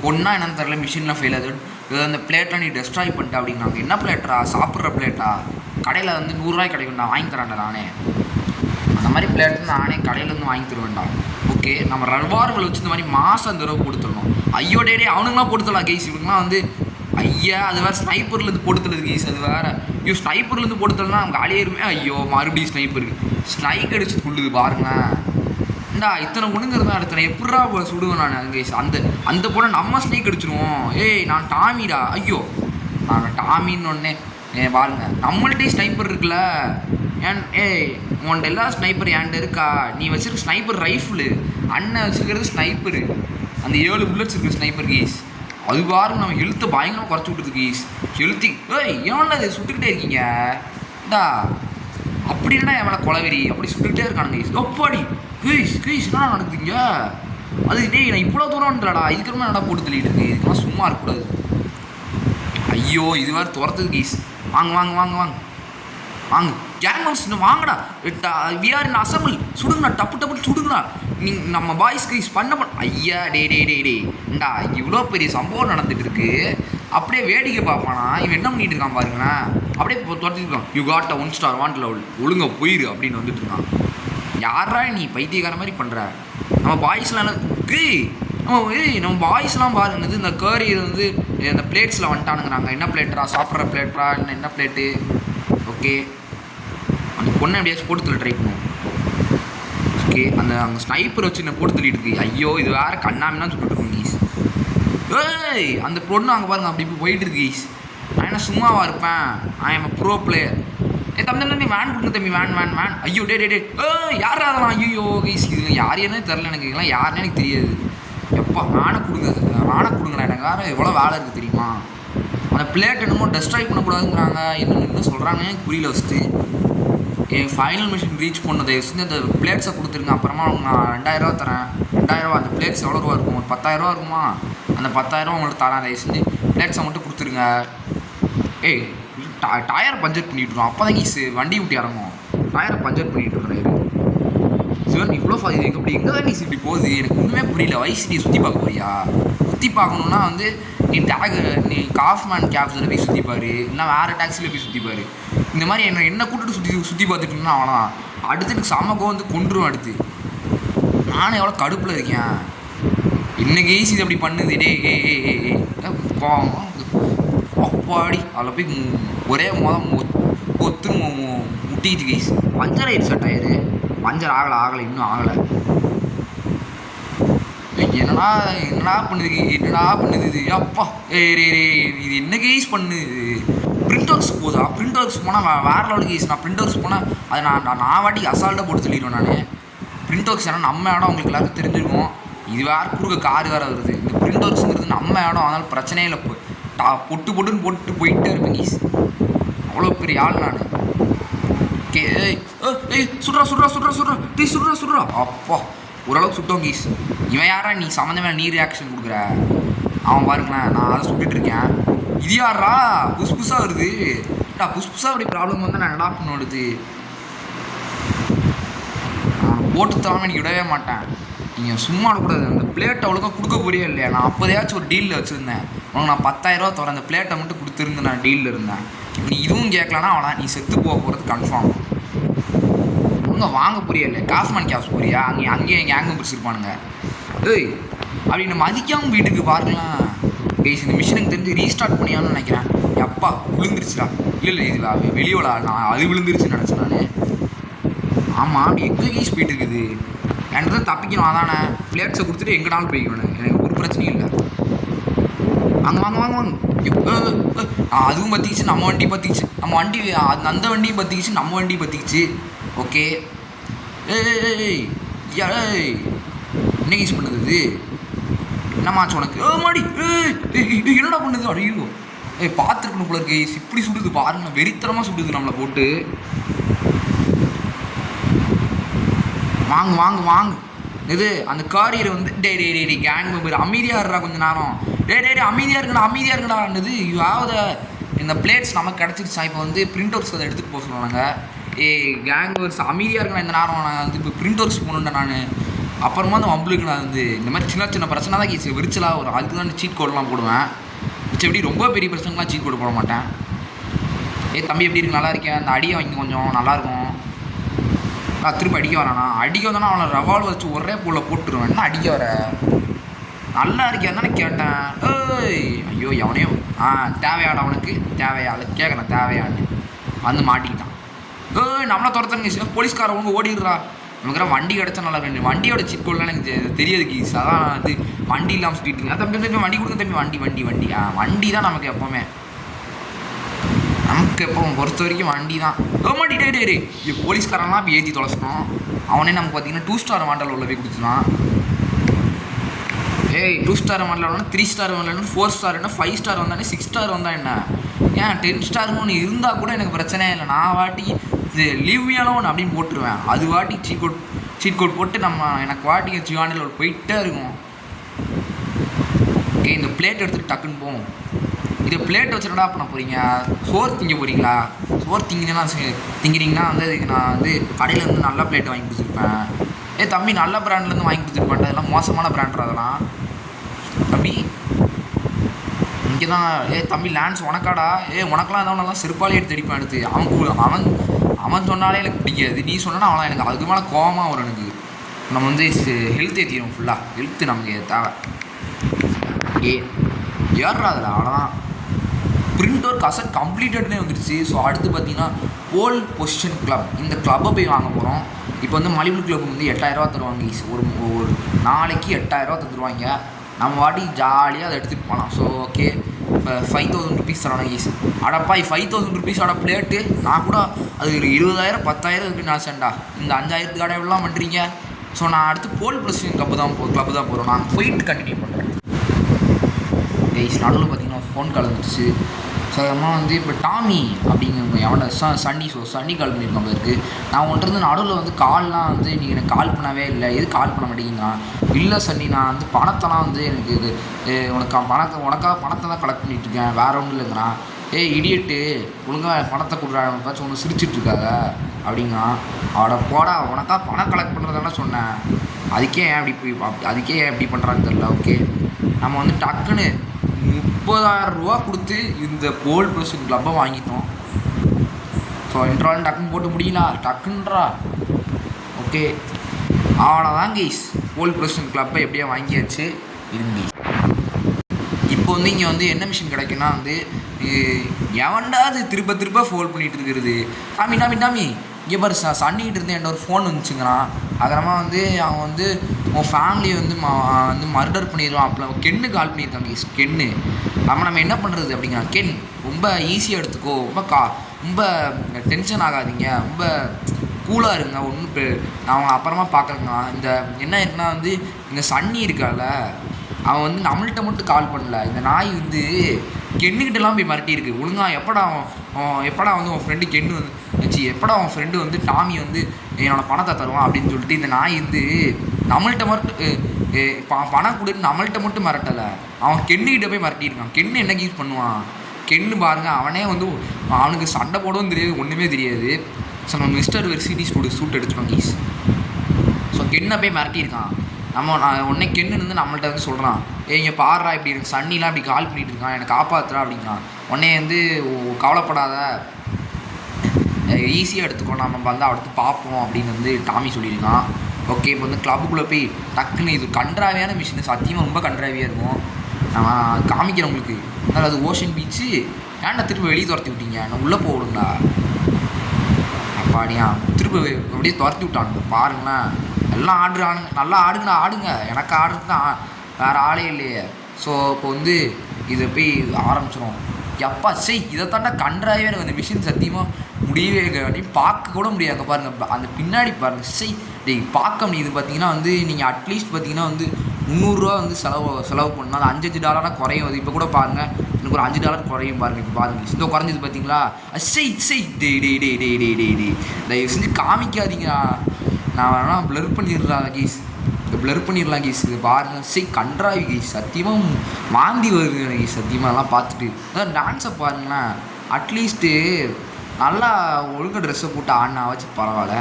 ஒன்றா என்னன்னு தெரில, மிஷினில் ஃபெயில் ஆகுது. ஏதோ அந்த பிளேட்டை நீ டெஸ்ட்ராய் பண்ணிட்டா அப்படிங்கிறாங்க. என்ன பிளேட்டரா? சாப்பிட்ற பிளேட்டா? கடையில் வந்து 100 ரூபாய் கிடைக்கும்டா, வாங்கி தரேன்டா நானே. அந்த மாதிரி பிளேட்டு நானே கடையிலேருந்து வாங்கி தருவேன்டா. ஓகே, நம்ம ரவார்கள் வச்சு இந்த மாதிரி மாதம் தடவை கொடுத்துடணும். ஐயோ டே அவனுங்களாம் கொடுத்துடலாம் கைஸ். இவங்களாம் வந்து ஐயா அது வேறு ஸ்னைப்பர்லேருந்து போட்டுத்தலுது கைஸ். அது வேறு ஸ்னைப்பர்லேருந்து போட்டுத்தலனா நம்ம காலியாயிருமே. ஐயோ, மறுபடியும் ஸ்னைக் அடிச்சு கொள்ளுது பாருங்களேன். இந்தா இத்தனை பொண்ணுங்க இருந்தால் அடுத்த எப்படா சுடுவேன் நான் கைஸ். அந்த பொண்ணை நம்ம ஸ்னைக் அடிச்சிடுவோம். நான் டாமிடா. ஐயோ, நாங்கள் டாமின்னு ஒன்னே பாருங்க, நம்மள்கிட்டே ஸ்னைப்பர் இருக்குல்ல. உன்ட்ட எல்லா ஸ்னைப்பர் என்கிட்ட இருக்கா? நீ வச்சிருக்க ஸ்னைப்பர் ரைஃபிளு, அண்ணன் வச்சுருக்கிறது ஸ்னைப்பரு, அந்த 7 புல்லட்ஸ் இருக்குது ஸ்னைப்பர் கீஸ். அது பாருங்க, நம்ம ஹெல்த்தை பயங்கரமாக குறைச்சி விட்டுருது கீஸ். ஹெல்த்தி ஏன்டா அதை சுட்டுக்கிட்டே இருக்கீங்க? டா அப்படின்னா எவ்வளோ கொலவெறி அப்படி சுட்டுக்கிட்டே இருக்கானுங்க கீஸ். ஒப்பாடி கீஸ் என்ன நடக்குதுங்க? அது நான் இவ்வளோ தூரம்ன்றாடா, இதுக்கப்புறமா என்னடா போட்டு தள்ளிட்டு இருக்கு. இதுக்கெல்லாம் சும்மா இருக்கக்கூடாது. ஐயோ, இது வேறு துரத்துது கீஸ். வாங்க கேங்மன்ஸ் வாங்கடா. We are in assemble. சுடுங்கண்ணா, டப்பு சுடுங்கண்ணா. நம்ம பாய்ஸ் கைஸ் பண்ண ஐயா டேண்டா, இவ்வளோ பெரிய சம்பவம் நடந்துட்டு இருக்கு. அப்படியே வேடிக்கை பார்ப்பானா? இவன் என்ன பண்ணிட்டு இருக்கான் பாருங்களேன். அப்படியே துரத்திருக்கான். You got a 1 star wanted level, ஒழுங்கா போயிரு அப்படின்னு வந்துட்டு இருக்கான். யாரா நீ பைத்தியக்கார மாதிரி பண்ணுற? நம்ம பாய்ஸ்லாம் நம்ம பாய்ஸ்லாம் பாருங்க, இந்த கேரியர் வந்து இந்த பிளேட்ஸில் வந்துட்டானுங்கிறாங்க. என்ன பிளேட்டரா? சாப்பிட்ற பிளேட்டரா? என்ன பிளேட்டு? ஓகே, அந்த பொண்ணை எப்படியாச்சும் போட்டு தள்ள ட்ரை பண்ணுவோம். ஓகே, அங்கே ஸ்னைப்பர் வச்சு என்ன போட்டு தள்ளிட்டு இருக்கு. ஐயோ, இது வேறு கண்ணாமினா சுட்டுட்டு இருக்கோம் கீஸ். அந்த பொண்ணு அங்கே பாருங்க, அப்படி இப்போ போயிட்டு இருக்கு கீஸ். நான் என்ன சும்மாவா இருப்பேன்? I am bro player. தம்பி வேன் கொடுங்க தம்பி, வேன். ஐயோ டே யாரா அதெல்லாம்? ஐயோ கீஸ், இது யார் என்னன்னு தெரில எனக்கு. இதெல்லாம் யாருன்னு எனக்கு தெரியாது. எப்பா வேனை கொடுங்கடா, எனக்கு வேறு எவ்வளோ வேலை இருக்குது தெரியுமா? அந்த பிளேட் என்னமோ டெஸ்ட்ராய் பண்ணக்கூடாதுங்கிறாங்க. என்ன சொல்கிறாங்க எனக்கு புரியல. ஃபஸ்ட்டு என் ஃபைனல் மிஷின் ரீச் பண்ணதை அந்த பிளேட்ஸை கொடுத்துருங்க. அப்புறமா நான் 2000 ரூபா தரேன். 2000 ரூபா. அந்த பிளேட்ஸ் எவ்வளோ ரூபா இருக்கும்? ஒரு 10,000 ரூபா இருக்குமா? அந்த 10,000 ரூபா உங்களுக்கு தரேன். அதை செஞ்சு பிளேட்ஸை மட்டும் கொடுத்துருங்க. டயரை பஞ்சர் பண்ணிட்டுருக்கோம். அப்போ தான் கீஸ் வண்டி விட்டு இறங்கும். டயரை பஞ்சர் பண்ணிட்டு இருக்கிறாரு சிவன். இவ்வளோ இது எங்கே தான் கீஸ் இப்படி போகுது? எனக்கு ஒன்றுமே புரியல. வயசு நீ சுற்றி பார்க்க போறியா? சுற்றி பார்க்கணுன்னா வந்து நீ காஃப்மேன் கேப்ஸில் போய் சுற்றிப்பார், இல்லைனா வேறு டாக்ஸியில் போய் சுற்றிப்பார். இந்த மாதிரி என்ன கூப்பிட்டு சுற்றி பார்த்துட்டுன்னா அவனா அடுத்து எனக்கு சமக்கம் வந்து கொண்டுருவேன். அடுத்து நானும் எவ்வளோ கடுப்பில் இருக்கேன். என்ன கேஸ் இது அப்படி பண்ணுது டே அப்பாடி அதில் போய் ஒரே ஒத்து முட்டிக்கிச்சு கேஸ். பஞ்சர் ஆயிடுச்சு டயரு. பஞ்சர் ஆகலை இன்னும் ஆகலை. என்னடா பண்ணுது இது அப்பா. இது என்ன கேஸ் பண்ணுது. பிரிண்ட் ஒர்க்ஸ் போதா? பிரிண்ட் ஒர்க்ஸ் போனால் வேறு லெவல் கேஸ். நான் பிரிண்ட் ஒர்க்ஸ் போனால் அதை நான் வாட்டிக்கு அசால்ட்டாக போட்டு சொல்லிடுவேன். நான் பிரிண்ட் ஒர்க்ஸ் ஏன்னா நம்ம இடம் உங்களுக்கு எல்லாருக்கும் தெரிஞ்சிருக்கும். இது வேறு குறுக்க கார் வேறு வருது. இந்த பிரிண்ட் ஒர்க்ஸுங்கிறது நம்ம இடம், அதனால் பிரச்சனையே இல்லை. பொட்டுன்னு போட்டு போயிட்டே இருப்பேன் கேஸ். அவ்வளோ பெரிய ஆள் நான். சுடுறா அப்பா. ஓரளவுக்கு சுட்டோம் கீஸ். இவன் யாரா நீ சம்மந்தமே நீ ரியாக்ஷன் கொடுக்குற? அவன் பாருங்களேன், நான் அதை சுட்டுட்டு இருக்கேன். இது யாரா புதுசாக வருது. புதுசாக அப்படி ப்ராப்ளம் வந்து நான் என்னடா பண்ணுவது. நான் போட்டு தராமல் நீ விடவே மாட்டேன். நீங்கள் சும்மா விடக்கூடாது. அந்த பிளேட்டை அவ்வளோக்கா கொடுக்க போறியா இல்லையா? நான் அப்போதையாச்சும் ஒரு டீலில் வச்சுருந்தேன். உனக்கு நான் 10,000 தரேன். அந்த பிளேட்டை மட்டும் கொடுத்துருந்து நான் டீலில் இருந்தேன். இப்போ நீ இதுவும் கேட்கலன்னா அவனா நீ செத்து போகிறது கன்ஃபார்ம். ஒழுங்கா வாங்க புரியா இல்லை? காஃப்மேன் கேப்ஸ் போறியா? அங்கேயே எங்கள் கேங்கும் பிடிச்சிருப்பானுங்க. அப்படி நம்ம மதிக்காமல் வீட்டுக்கு பாருங்களாம் கைஸ். இந்த மிஷினுக்கு தெரிஞ்சு ரீஸ்டார்ட் பண்ணியான்னு நினைக்கிறேன். அப்பா விழுந்துருச்சுடா. இல்லை இது வெளியோட நான் அது விழுந்துருச்சுன்னு நினச்சேன் நான். ஆமாம், அப்படி எங்கே கீஸ் போயிட்டு இருக்குது. என்கிட்ட தான் தப்பிக்கணும். அதானே பிளேட்ஸை கொடுத்துட்டு எங்கேனாலும் போய்க்கணும். எனக்கு ஒரு பிரச்சனையும் இல்லை. வாங்க அதுவும் பற்றிக்கிச்சு. நம்ம வண்டி பற்றிக்கிச்சு. அந்த வண்டியும் பற்றிக்கிச்சு. நம்ம வண்டி பற்றிக்கிச்சு. ஓகே. என்ன யூஸ் பண்ணுது இது? என்னமாச்சு உனக்கு? மாடி என்னடா பண்ணுது? ஐயோ பார்த்துருக்கணும் போல இருக்கு. இப்படி சுடுது பாருங்க, வெறித்தனமாக சுடுது நம்மளை போட்டு. வாங்க இது அந்த காரியர் வந்து டே கேங் மெம்பர் அமைதியாக இருடா கொஞ்சம் நேரம். அமைதியாக இருக்குடான்றது. யாவது இந்த பிளேட்ஸ் நமக்கு கிடச்சிருச்சா? இப்போ வந்து பிரிண்ட் ஒர்க்ஸ் அதை எடுத்துகிட்டு போக சொல்லுவாங்க. கேங் மெம்பர்ஸ் அமைதியாக இருக்கணும். இந்த நேரம் நான் வந்து இப்போ பிரிண்ட் ஒர்க்ஸ் போகணுன்டா நான். அப்புறமா அந்த வம்புலுக்கு நான் வந்து இந்த மாதிரி சின்ன பிரச்சனை தான் கேஸ் விரிச்சலாக வரும். அதுக்கு தான் சீட் கோடெலாம் போடுவேன். எப்படி ரொம்ப பெரிய பிரச்சனைலாம் சீட் கோடு போட மாட்டேன். தம்பி எப்படி இருக்கு? நல்லா இருக்கேன். அந்த அடியை வாங்கி கொஞ்சம் நல்லாயிருக்கும். திருப்பி அடிக்க வரானா? அடிக்க வந்தானா அவனை ரவால் வச்சு ஒரே போல் போட்டுருவேன். என்ன அடிக்க வர? நல்லா இருக்கேன் தானே கேட்டேன். ஐயோ எவனையோ தேவையாடா அவனுக்கு? தேவையாள் கேட்குறேன் தேவையான்னு வந்து மாட்டிக்கிட்டான். நம்மளை துரத்துறங்க போலீஸ்கார ஒன்று ஓடிடுறா. நமக்கு வண்டி கிடச்சா நல்லா வேணும். வண்டியோட சீட் கோடெலாம் எனக்கு தெரியாது கீஸ். அதான் வந்து வண்டி இல்லாமல் சுற்றிட்டுங்க. தம்பி வண்டி கொடுங்க தம்பி. வண்டி தான் நமக்கு எப்போவுமே. நமக்கு எப்போ பொறுத்த வரைக்கும் வண்டி தான். டே போலீஸ்காரெல்லாம் இப்போ ஏற்றி தொலைச்சிட்டோம். அவனே நமக்கு பார்த்தீங்கன்னா 2 ஸ்டார் மாடல் உள்ள போய் கொடுத்துருவான். 2 ஸ்டார் மாடல் வேணும், 3 ஸ்டார் வேணும், 4 ஸ்டார் என்ன, 5 ஸ்டார் வந்தானே, 6 ஸ்டார் வந்தால் என்ன? 10 ஸ்டார்னு ஒன்று இருந்தால் கூட எனக்கு பிரச்சனையே இல்லை. நான் வாட்டி இது லீவியாலும் ஒன்று அப்படின்னு போட்டுருவேன். அது வாட்டி சீட் கோட் போட்டு எனக்கு வாட்டி ஜிவானில் போயிட்டே இருக்கும். இந்த பிளேட் எடுத்துகிட்டு டக்குன்னு போவோம். இதை பிளேட் வச்சு என்னடா பண்ண போகிறீங்க? சோறு திங்க போகிறீங்களா? சோறு திங்கிறீங்கன்னா வந்து இதுக்கு நான் வந்து கடையிலேருந்து நல்ல பிளேட் வாங்கி கொடுத்துருப்பேன். தம்பி நல்ல பிராண்ட்லேருந்து வாங்கி கொடுத்துருப்பேன். அதெல்லாம் மோசமான பிராண்ட் அதெல்லாம். தம்பி இங்கே தான் தம்பி லேண்ட்ஸ் உனக்காடா? உனக்கெலாம் எதாவது நல்லா செருப்பாலே எடுத்து அடிப்பேன். எடுத்து அவன் சொன்னாலே எனக்கு பிடிக்காது. நீ சொன்னா அவன் எனக்கு அதுக்கு மேலே கோபமாக வரும். எனக்கு நம்ம வந்து ஹெல்த் ஏற்றிடும். ஃபுல்லாக ஹெல்த்து நமக்கு தேவை. ஏறா அதில் அவ்வளோதான். பிரிண்ட் ஒர்க் அசட் கம்ப்ளீட்டட்னே வந்துடுச்சு. ஸோ அடுத்து பார்த்தீங்கன்னா போல் பொசிஷன் கிளப். இந்த கிளப்பை போய் வாங்க போகிறோம். இப்போ வந்து மலிபு கிளப் வந்து 8,000 தருவாங்க. ஒரு நாளைக்கு 8,000 தந்துடுவாங்க. நம்ம வாட்டி ஜாலியாக அதை எடுத்துகிட்டு போகலாம். So okay. இப்போ 5,000 ருபீஸ் தரணும் ஈஸ். அடப்பா 5,000 ருபீஸோட பிளேட்டு. நான் கூட அது ஒரு 20,000 10,000 இருக்குன்னு நினச்சேன்டா. இந்த 5,000 கடை எவ்வளோலாம் பண்ணுறீங்க? ஸோ நான் அடுத்து போல் பொசிஷன் கிளப்பு தான் போகிறோம். நான் போயிட்டு கண்டினியூ பண்ணுறேன். நடுவில் பார்த்தீங்கன்னா ஃபோன் கால் வந்துடுச்சு. ஸோ அம்மா வந்து இப்போ டாமி அப்படிங்கிற அவனோட சன்னி கால் பண்ணியிருக்கான் இருக்குது. நான் உன்கிட்ட நடுவில் வந்து கால்லாம் வந்து நீங்கள் எனக்கு கால் பண்ணவே இல்லை. எது கால் பண்ண மாட்டேங்கிறா? இல்லை சன்னி, நான் வந்து பணத்தெல்லாம் வந்து எனக்கு இது உனக்காக பணத்தை தான் கலெக்ட் பண்ணிகிட்ருக்கேன். வேறு ஒன்றும் இல்லைங்கிறான். இடியட்டு ஒழுங்காக பணத்தை கொடுறாச்சு ஒன்று சிரிச்சிட்ருக்காங்க அப்படிங்கிறான். அவட போடா, உனக்காக பணம் கலெக்ட் பண்ணுறதான சொன்னேன். அதுக்கே ஏன் எப்படி பண்ணுறான்னு தெரில. ஓகே, நம்ம வந்து டக்குன்னு 30,000 ரூபா கொடுத்து இந்த போல் ப்ரொடக்ஷன் கிளப்பை வாங்கிட்டோம். ஸோ இன்ட்ரால் டக்குன்னு போட்டு முடியல டக்குன்றா. ஓகே அவ்வளோதான் கைஸ், போல் ப்ரொடக்ஷன் கிளப்பை எப்படியா வாங்கியாச்சு. இருங்க இப்போ வந்து இங்கே வந்து என்ன மிஷின் கிடைக்குன்னா வந்து எவன்டா அது திரும்ப ஃபோல் பண்ணிகிட்டு இருக்கிறது. டாமி டாமி டாமி இங்கே பாரு சன்னிக்கிட்டு இருந்து என்கிட்ட ஒரு ஃபோன் வந்துச்சுங்கிறான். அப்புறமா வந்து அவன் வந்து உன் ஃபேமிலியை வந்து மர்டர் பண்ணிடுவான். அப்போ கென்னு கால் பண்ணியிருக்காங்க கைஸ். கென்னு நம்ம என்ன பண்ணுறது அப்படிங்கிறான். கென் ரொம்ப ஈஸியாக எடுத்துக்கோ, ரொம்ப டென்ஷன் ஆகாதீங்க, ரொம்ப கூலாக இருங்க, ஒன்றும் நான் அப்புறமா பார்க்குறேங்க. இந்த என்ன இருக்குன்னா வந்து இந்த சன்னி இருக்கால அவன் வந்து நம்மள்கிட்ட மட்டும் கால் பண்ணல, இந்த நாய் வந்து கென்னுக்கிட்டலாம் போய் மிரட்டியிருக்கு. ஒழுங்காக எப்படா வந்து உன் ஃப்ரெண்டு கென்னு வந்து எப்படா உன் ஃப்ரெண்டு வந்து டாமி வந்து என்னோடய பணத்தை தருவான் அப்படின்னு சொல்லிட்டு இந்த நாய் வந்து நம்மள்கிட்ட மட்டும் பணம் கொடுத்து நம்மள்கிட்ட மட்டும் மிரட்டலை, அவன் கென்னுக்கிட்ட போய் மிரட்டியிருக்கான். கென்னு என்ன யூஸ் பண்ணுவான் கென்னு பாருங்கள், அவனே வந்து அவனுக்கு சண்டை போடவும் தெரியாது, ஒன்றுமே தெரியாது. ஸோ நம்ம மிஸ்டர் வெர்சிட்டி சூட் எடுத்துட்டோம் கைஸ். ஸோ கென்னை போய் மிரட்டியிருக்கான். நான் உடனே கென்னு வந்து நம்மள்கிட்ட வந்து சொல்கிறான், இங்கே பாடுறா இப்படி இருக்கு சன்னிலாம் இப்படி கால் பண்ணிகிட்டு இருக்கான், எனக்கு காப்பாற்றுறா அப்படிங்கிறான். உடனே வந்து கவலைப்படாத, ஈஸியாக எடுத்துக்கோ, நம்ம வந்து அடுத்து பார்ப்போம் அப்படின்னு வந்து டாமி சொல்லியிருக்கான். ஓகே இப்போ வந்து கிளப்புக்குள்ளே போய் டக்குன்னு இது கன்றாவியான மிஷின், சத்தியமாக ரொம்ப கன்றாவியாக இருக்கும். நான் காமிக்கிறேன் உங்களுக்கு. அதனால் அது ஓஷன் பீச்சு, ஏன்டா திரும்ப வெளியே துரத்தி விட்டீங்க, நான் உள்ளே போடுங்களா அப்பாடியா, திரும்ப அப்படியே துரத்தி விட்டானுங்க பாருங்களேன். எல்லாம் ஆடுறானுங்க, நல்லா ஆடுங்க, எனக்கு ஆடுறது தான் வேறு ஆளே இல்லையே. ஸோ இப்போ வந்து இதை போய் ஆரம்பிச்சிடும். எப்பா இதை தாண்டா கன்றாவே எனக்கு அந்த மிஷின் சத்தியமாக முடியவே நீ பார்க்க கூட முடியாது. அங்கே பாருங்கள் அந்த பின்னாடி பாருங்கள் டேய் பார்க்க முடியுது. பார்த்தீங்கன்னா வந்து நீங்கள் அட்லீஸ்ட் பார்த்தீங்கன்னா வந்து 300 வந்து செலவு பண்ணால் அது $5 குறையும். அது இப்போ கூட பாருங்கள் எனக்கு ஒரு $5 குறையும் பாருங்கள். இப்போ பாருங்கள் இந்த குறைஞ்சது பார்த்தீங்களா. தயவு செஞ்சு காமிக்காதீங்களா, நான் வேணா ப்ளர் பண்ணிடலாம் கீஸ், ப்ளர் பண்ணிடலாம் கீஸ். இது பாருங்கள் கன்றாவி கீஸ், சத்தியமாக வாந்தி வருது எனக்கு சத்தியமாக எல்லாம் பார்த்துட்டு. அதான் டான்ஸை பாருங்களேன், அட்லீஸ்ட்டு நல்லா ஒழுங்காக ட்ரெஸ்ஸை போட்டு ஆடினா வச்சு பரவாயில்ல.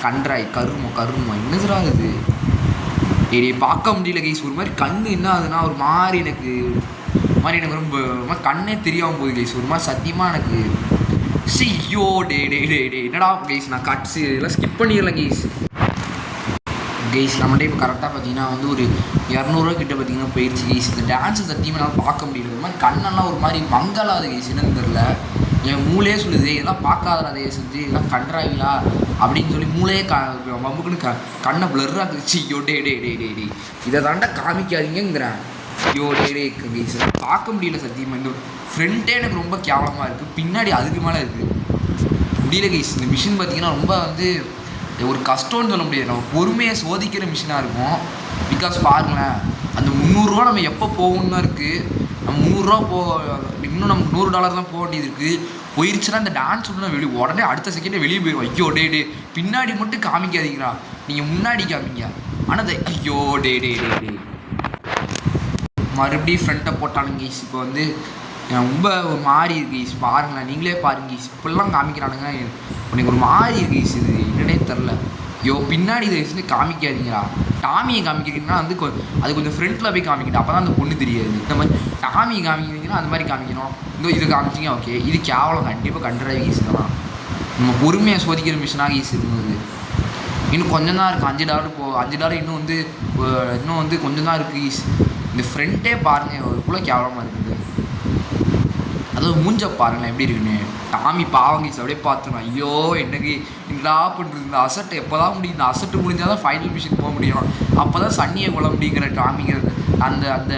கன்றாய் கருமோ என்னதுரா இது பார்க்க முடியல கைஸ். ஒரு மாதிரி கண்ணு என்ன ஆகுதுன்னா ஒரு மாதிரி எனக்கு ரொம்ப கண்ணே தெரியாமல் போகுது கைஸ். ஒரு மாதிரி சத்தியமாக எனக்கு ஐயோ டே என்னடா கைஸ், நான் கட்ஸு இதெல்லாம் ஸ்கிப் பண்ணிடலாம் கைஸ். நம்மகிட்ட இப்போ கரெக்டாக பார்த்தீங்கன்னா வந்து ஒரு 200 கிட்ட பார்த்தீங்கன்னா போயிடுச்சு கைஸ். இந்த டான்ஸை சத்தியமாக என்னால் பார்க்க முடியல. ஒரு மாதிரி கண்ணெல்லாம் ஒரு மாதிரி மங்கலாது கைஸ், என்னன்னு தெரில. என் மூளையே சொல்லுது இதெல்லாம் பார்க்காத அதை செஞ்சு இதெல்லாம் கன்றாவியா அப்படின்னு சொல்லி மூளையே மம்புக்குன்னு கண்ணை பிளர்ராக இருந்துச்சு. ஐயோ டே இதை தாண்டா காமிக்காதீங்கிறேன். ஐயோ டே கைஸ் பார்க்க முடியல சத்தியமாக. இந்த ஃப்ரண்ட்டே எனக்கு ரொம்ப கேவலமாக இருக்குது, பின்னாடி அதுக்கு மேலே இருக்குது முடியல கைஸ். இந்த மிஷின் பார்த்தீங்கன்னா ரொம்ப வந்து ஒரு கஷ்டம்னு சொல்ல முடியாது, நம்ம பொறுமையை சோதிக்கிற மிஷினாக இருக்கும். பிகாஸ் பாருங்களேன் அந்த 300 நம்ம எப்போ போகணுன்னு தான் இருக்குது. நம்ம 300 இன்னும் நமக்கு $100 தான் போக வேண்டியது இருக்குது. போயிடுச்சுன்னா இந்த டான்ஸ் ஒன்று உடனே அடுத்த செகண்டே வெளியே போயிடும். ஐயோ டே பின்னாடி மட்டும் காமிக்காதீங்களா, நீங்கள் முன்னாடி காமிங்க. ஆனால் ஐயோ டே மறுபடியும் ஃப்ரண்ட்டை போட்டானுங்க கைஸ். இப்போ வந்து ரொம்ப ஒரு மாதிரி இருக்கு கைஸ், பாருங்களேன் நீங்களே பாருங்க கைஸ். இப்படிலாம் காமிக்கிறானுங்க, உனக்கு ஒரு மாதிரி இருக்கு கைஸ், இது என்னன்னே தெரில. ஐயோ பின்னாடி இதை வச்சுட்டு காமிக்காதீங்களா. டாமியை காமிக்கிறீங்கன்னா வந்து அது கொஞ்சம் ஃப்ரண்ட்டில் போய் காமிக்கிட்டா அப்போ தான் அந்த பொண்ணு தெரியாது. இந்த மாதிரி டாமியை காமிக்கிறீங்கன்னா அந்த மாதிரி காமிக்கணும். இதை காமிச்சிங்க ஓகே, இது கேவலம் கண்டிப்பாக கன்றாவி கைஸ். தான் நம்ம பொறுமையை சோதிக்கிற மிஷினாக கைஸ் இருந்தது. இன்னும் கொஞ்சம் தான் இருக்குது, $5 இன்னும் வந்து கொஞ்சம் தான் இருக்குது கைஸ். இந்த ஃப்ரண்ட்டே பாருங்கள் எவ்வளோ கேவலமாக இருக்குது. அதுவும் மூஞ்ச பாருங்களேன் எப்படி இருக்குன்னு. டாமி பாவம் கைஸ் அப்படியே பார்த்துருவோம். ஐயோ எனக்கு என்னடா பண்ணுறது, இந்த அசட்டை எப்போ தான் முடியும், இந்த அசட்டு முடிஞ்சால் தான் ஃபைனல் மிஷின் போக முடியும். அப்போ தான் சன்னியை கொள்ள முடியுங்கிற டாமிங்கிறது அந்த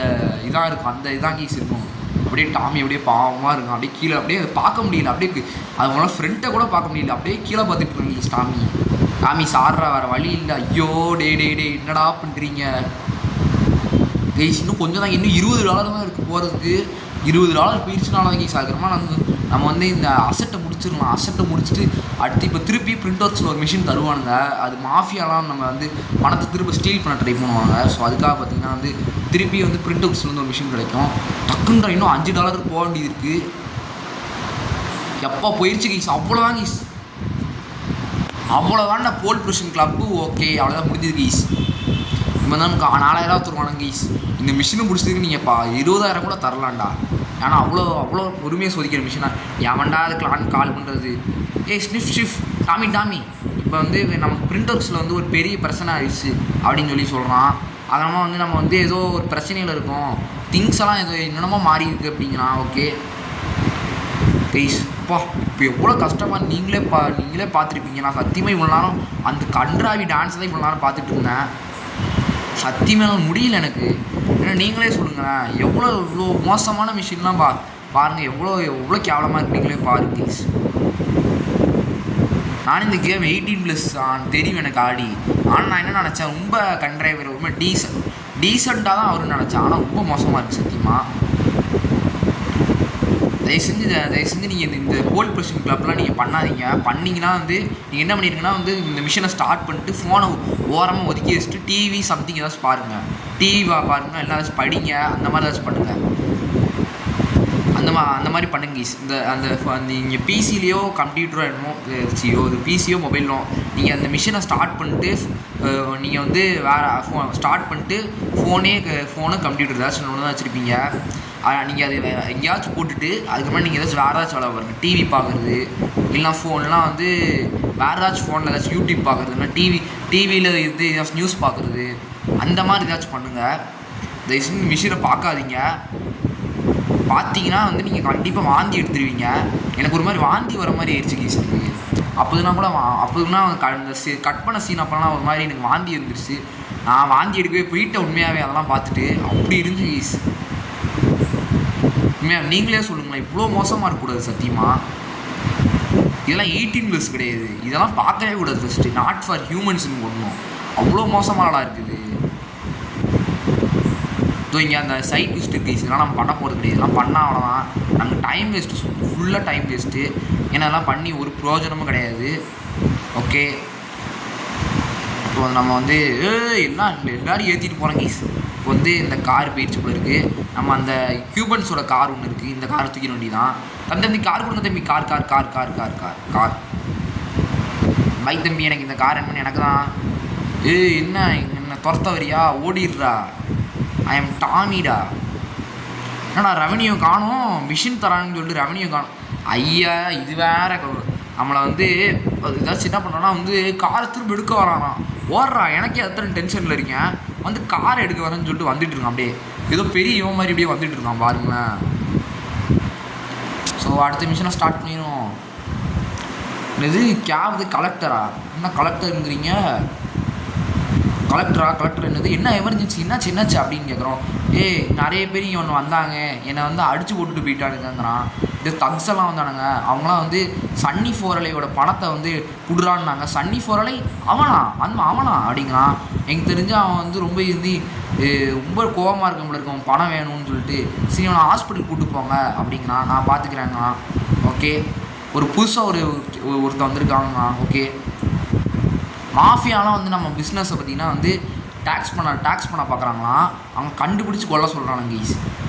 இதாக இருக்கும், அந்த இதான் கைஸ் இருக்கும். அப்படியே டாமி அப்படியே பாவமாக இருக்கும், அப்படியே கீழே அப்படியே பார்க்க முடியல, அப்படியே அது மூலம் ஃப்ரெண்ட்டை கூட பார்க்க முடியல, அப்படியே கீழே பார்த்துட்டு இருக்கோம் கைஸ். டாமி சாடுறா வேறு வழி இல்லை. ஐயோ டே என்னடா பண்ணுறீங்க கைஸ். இன்னும் கொஞ்சம் தான், இன்னும் $20 தான் இருக்குது போகிறதுக்கு. $20 போயிடுச்சுனால கைஸ் ஆகிறமா நம்ம வந்து இந்த அசட்டை முடிச்சிடலாம். அசட்டை முடிச்சுட்டு அடுத்து இப்போ திருப்பி பிரிண்ட் ஒர்க்ஸில் ஒரு மிஷின் தருவானுங்க. அது மாஃபியாலாம் நம்ம வந்து பணத்தை திரும்ப ஸ்டீல் பண்ண ட்ரை பண்ணுவாங்க. ஸோ அதுக்காக பார்த்திங்கன்னா வந்து திருப்பி வந்து பிரிண்ட் ஒர்க்ஸ்லேருந்து ஒரு மிஷின் கிடைக்கும். டக்குன்ற இன்னும் $5 போக வேண்டியது இருக்குது. எப்போ போயிடுச்சு கைஸ், அவ்வளோதான் கைஸ், அவ்வளோதான். போல் ப்ரொடக்ஷன் கிளப்பு ஓகே அவ்வளோதான் முடிஞ்சது கைஸ். இவன் தான் 4000 தருவானுங்க கைஸ். இந்த மிஷினை முடிச்சதுக்கு நீங்கள் 20,000 கூட தரலாம்டா. ஏன்னா அவ்வளோ பொறுமையாக சோதிக்கிற மிஷினா எவன்டா அதுக்கு கால் பண்ணுறது. ஸ்னிஃப் டாமி இப்போ வந்து நமக்கு பிரிண்டர்ஸில் வந்து ஒரு பெரிய பிரச்சனை ஆயிடுச்சு அப்படின்னு சொல்கிறான். அதனால் வந்து நம்ம வந்து ஏதோ ஒரு பிரச்சனையில் இருக்கோம், திங்ஸ் எல்லாம் ஏதோ என்னென்னமோ மாறி இருக்குது அப்படிங்கிறான். ஓகே கைஸ், இப்போ எவ்வளோ கஷ்டமாக நீங்களே பார்த்துருப்பீங்க. நான் சத்தியமாக இவ்வளோ நேரம் அந்த கன்றாவி டான்ஸ் தான் இவ்வளோ நேரம் பார்த்துட்டு இருந்தேன். சத்தியமாக முடியல எனக்கு. ஏன்னா நீங்களே சொல்லுங்களேன், இவ்வளோ மோசமான மிஷின்லாம் பாருங்கள், எவ்வளோ கேவலமாக இருக்கு. நீங்களே பாருங்க ப்ளீஸ். நான் இந்த கேம் 18+ தெரியும் எனக்கு ஆடி. ஆனால் நான் என்ன நினச்சேன், ரொம்ப கன்ட்ரைவர் ரொம்ப டீசெண்டாக தான் அவருன்னு நினச்சேன். ஆனால் ரொம்ப மோசமாக இருக்குது சத்தியமாக. தயவு செஞ்சு நீங்கள் இந்த கோல்ட் ப்ரெஷிங் கிளப்லாம் நீங்கள் பண்ணாதீங்க. பண்ணிங்கன்னா வந்து நீங்கள் என்ன பண்ணியிருக்கீங்கன்னா வந்து இந்த மிஷினை ஸ்டார்ட் பண்ணிட்டு ஃபோனை ஓரமாக ஒதுக்கி வச்சுட்டு டிவி சம்திங் ஏதாச்சும் பாருங்கள். டிவி பாருங்கள், எல்லாம் ஏதாச்சும் படிங்க, அந்த மாதிரி ஏதாச்சும் பண்ணுங்கள். அந்த மாதிரி பண்ணுங்க. அந்த நீங்கள் பிசிலேயோ கம்ப்யூட்டரோ என்னமோ ஒரு பிசியோ மொபைலோ நீங்கள் அந்த மிஷினை ஸ்டார்ட் பண்ணிட்டு நீங்கள் வந்து வேறு ஸ்டார்ட் பண்ணிட்டு ஃபோனு கம்ப்யூட்டர் ஏதாச்சும் ஒன்று தான் வச்சுருப்பீங்க. நீங்கள் அது எங்கேயாச்சும் போட்டுட்டு அதுக்கப்புறம் நீங்கள் ஏதாச்சும் வேறு ஏதாச்சும் வேலை பாருங்கள். டிவி பார்க்குறது இல்லைனா ஃபோன்லாம் வந்து வேறு ஏதாச்சும் ஃபோனில் ஏதாச்சும் யூடியூப் பார்க்குறது, இல்லைனா டிவியில் இது ஏதாச்சும் நியூஸ் பார்க்குறது, அந்த மாதிரி ஏதாச்சும் பண்ணுங்கள். தயவுசெய்து மிஷினை பார்க்காதீங்க. பார்த்தீங்கன்னா வந்து நீங்கள் கண்டிப்பாக வாந்தி எடுத்துருவீங்க. எனக்கு ஒரு மாதிரி வாந்தி வர மாதிரி ஆயிடுச்சு கீஸ். எனக்கு அப்போதுனா இந்த கட் பண்ண சீன் அப்போலாம் ஒரு மாதிரி எனக்கு வாந்தி இருந்துருச்சு. நான் வாந்தி எடுக்கவே போயிட்டேன் உண்மையாகவே. அதெல்லாம் பார்த்துட்டு அப்படி இருந்து கீஸ். உண்மையாக நீங்களே சொல்லுங்களேன், இவ்வளோ மோசமாக இருக்கக்கூடாது சத்தியமாக. இதெல்லாம் 18+ கிடையாது. இதெல்லாம் பார்க்கவே கூடாது. ஃபஸ்ட்டு நாட் ஃபார் ஹியூமன்ஸ்னு போடணும். அவ்வளோ மோசமானலாம் இருக்குது. இங்கே அந்த சைட் யூஸ்ட்டு கேஸ் இதெல்லாம் நம்ம பண்ண போகிறது கிடையாது. இதெல்லாம் பண்ணால் அவ்வளோதான், நமக்கு டைம் வேஸ்ட்டு, ஃபுல்லாக டைம் வேஸ்ட்டு. ஏன்னா அதெல்லாம் பண்ணி ஒரு பிரயோஜனமும் கிடையாது. ஓகே, இப்போ நம்ம வந்து எல்லோரும் ஏற்றிட்டு போகிறோம் கேஸ். இப்போ வந்து இந்த கார் போயிடுச்சு போல இருக்குது. நம்ம அந்த கியூபன்ஸோட கார் ஒன்று இருக்குது, இந்த காரை தூக்கிட வேண்டியதான். தம்பி கார் கொடுங்க தம்பி. கார் பைக் தம்பி, எனக்கு இந்த கார் என்னன்னு எனக்கு தான். என்ன துரத்த வரியா, ஓடிடுறா. I am டாமிடா. என்னடா ரெவன்யூ காணும், மிஷின் தரான்னு சொல்லிட்டு ரெவன்யூ காணும். ஐயா இது வேற. நம்மளை வந்து ஏதாச்சும் என்ன பண்ணுறோன்னா வந்து காரை திரும்ப எடுக்க வரானா, ஓடுறா. எனக்கே எத்தனை டென்ஷனில் இருக்கேன். வந்து காரை எடுக்க வரேன்னு சொல்லிட்டு வந்துட்டு இருக்கான். அப்படியே ஏதோ பெரிய இவன் மாதிரி இப்படியே வந்துட்டு இருக்கான் பாருங்களேன். ஸோ அடுத்த மிஷினை ஸ்டார்ட் பண்ணிடும். இது கேப் கலெக்டரா? என்ன கலெக்டருங்கிறீங்க? கலெக்டர் என்னது? என்ன எமர்ஜென்சி, என்னாச்சு அப்படின்னு கேட்குறோம். நிறைய பேர் இங்கே ஒன்று வந்தாங்க, என்னை வந்து அடித்து போட்டுட்டு போயிட்டானுங்கிறான். இது தக்ஸ் எல்லாம் வந்தானுங்க. அவங்களாம் வந்து சன்னி ஃபோரலையோட பணத்தை வந்து குடுறான்னாங்க. சன்னி ஃபோரலை அவனா அப்படிங்கிறான். எனக்கு தெரிஞ்சு அவன் வந்து ரொம்ப கோபமாக இருக்க அவன் பணம் வேணும்னு சொல்லிட்டு சரி அவனை ஹாஸ்பிட்டல் கூப்பிட்டு போங்க அப்படிங்கிறான். நான் பார்த்துக்கிறேங்கண்ணா. ஓகே, ஒரு புதுசாக ஒருத்தர் வந்திருக்காங்கண்ணா. ஓகே, மாஃபியாலாம் வந்து நம்ம பிஸ்னஸை பார்த்திங்கன்னா வந்து டேக்ஸ் பண்ண பார்க்குறாங்களாம். அவங்க கண்டுபிடிச்சி கொள்ள சொல்கிறாங்க.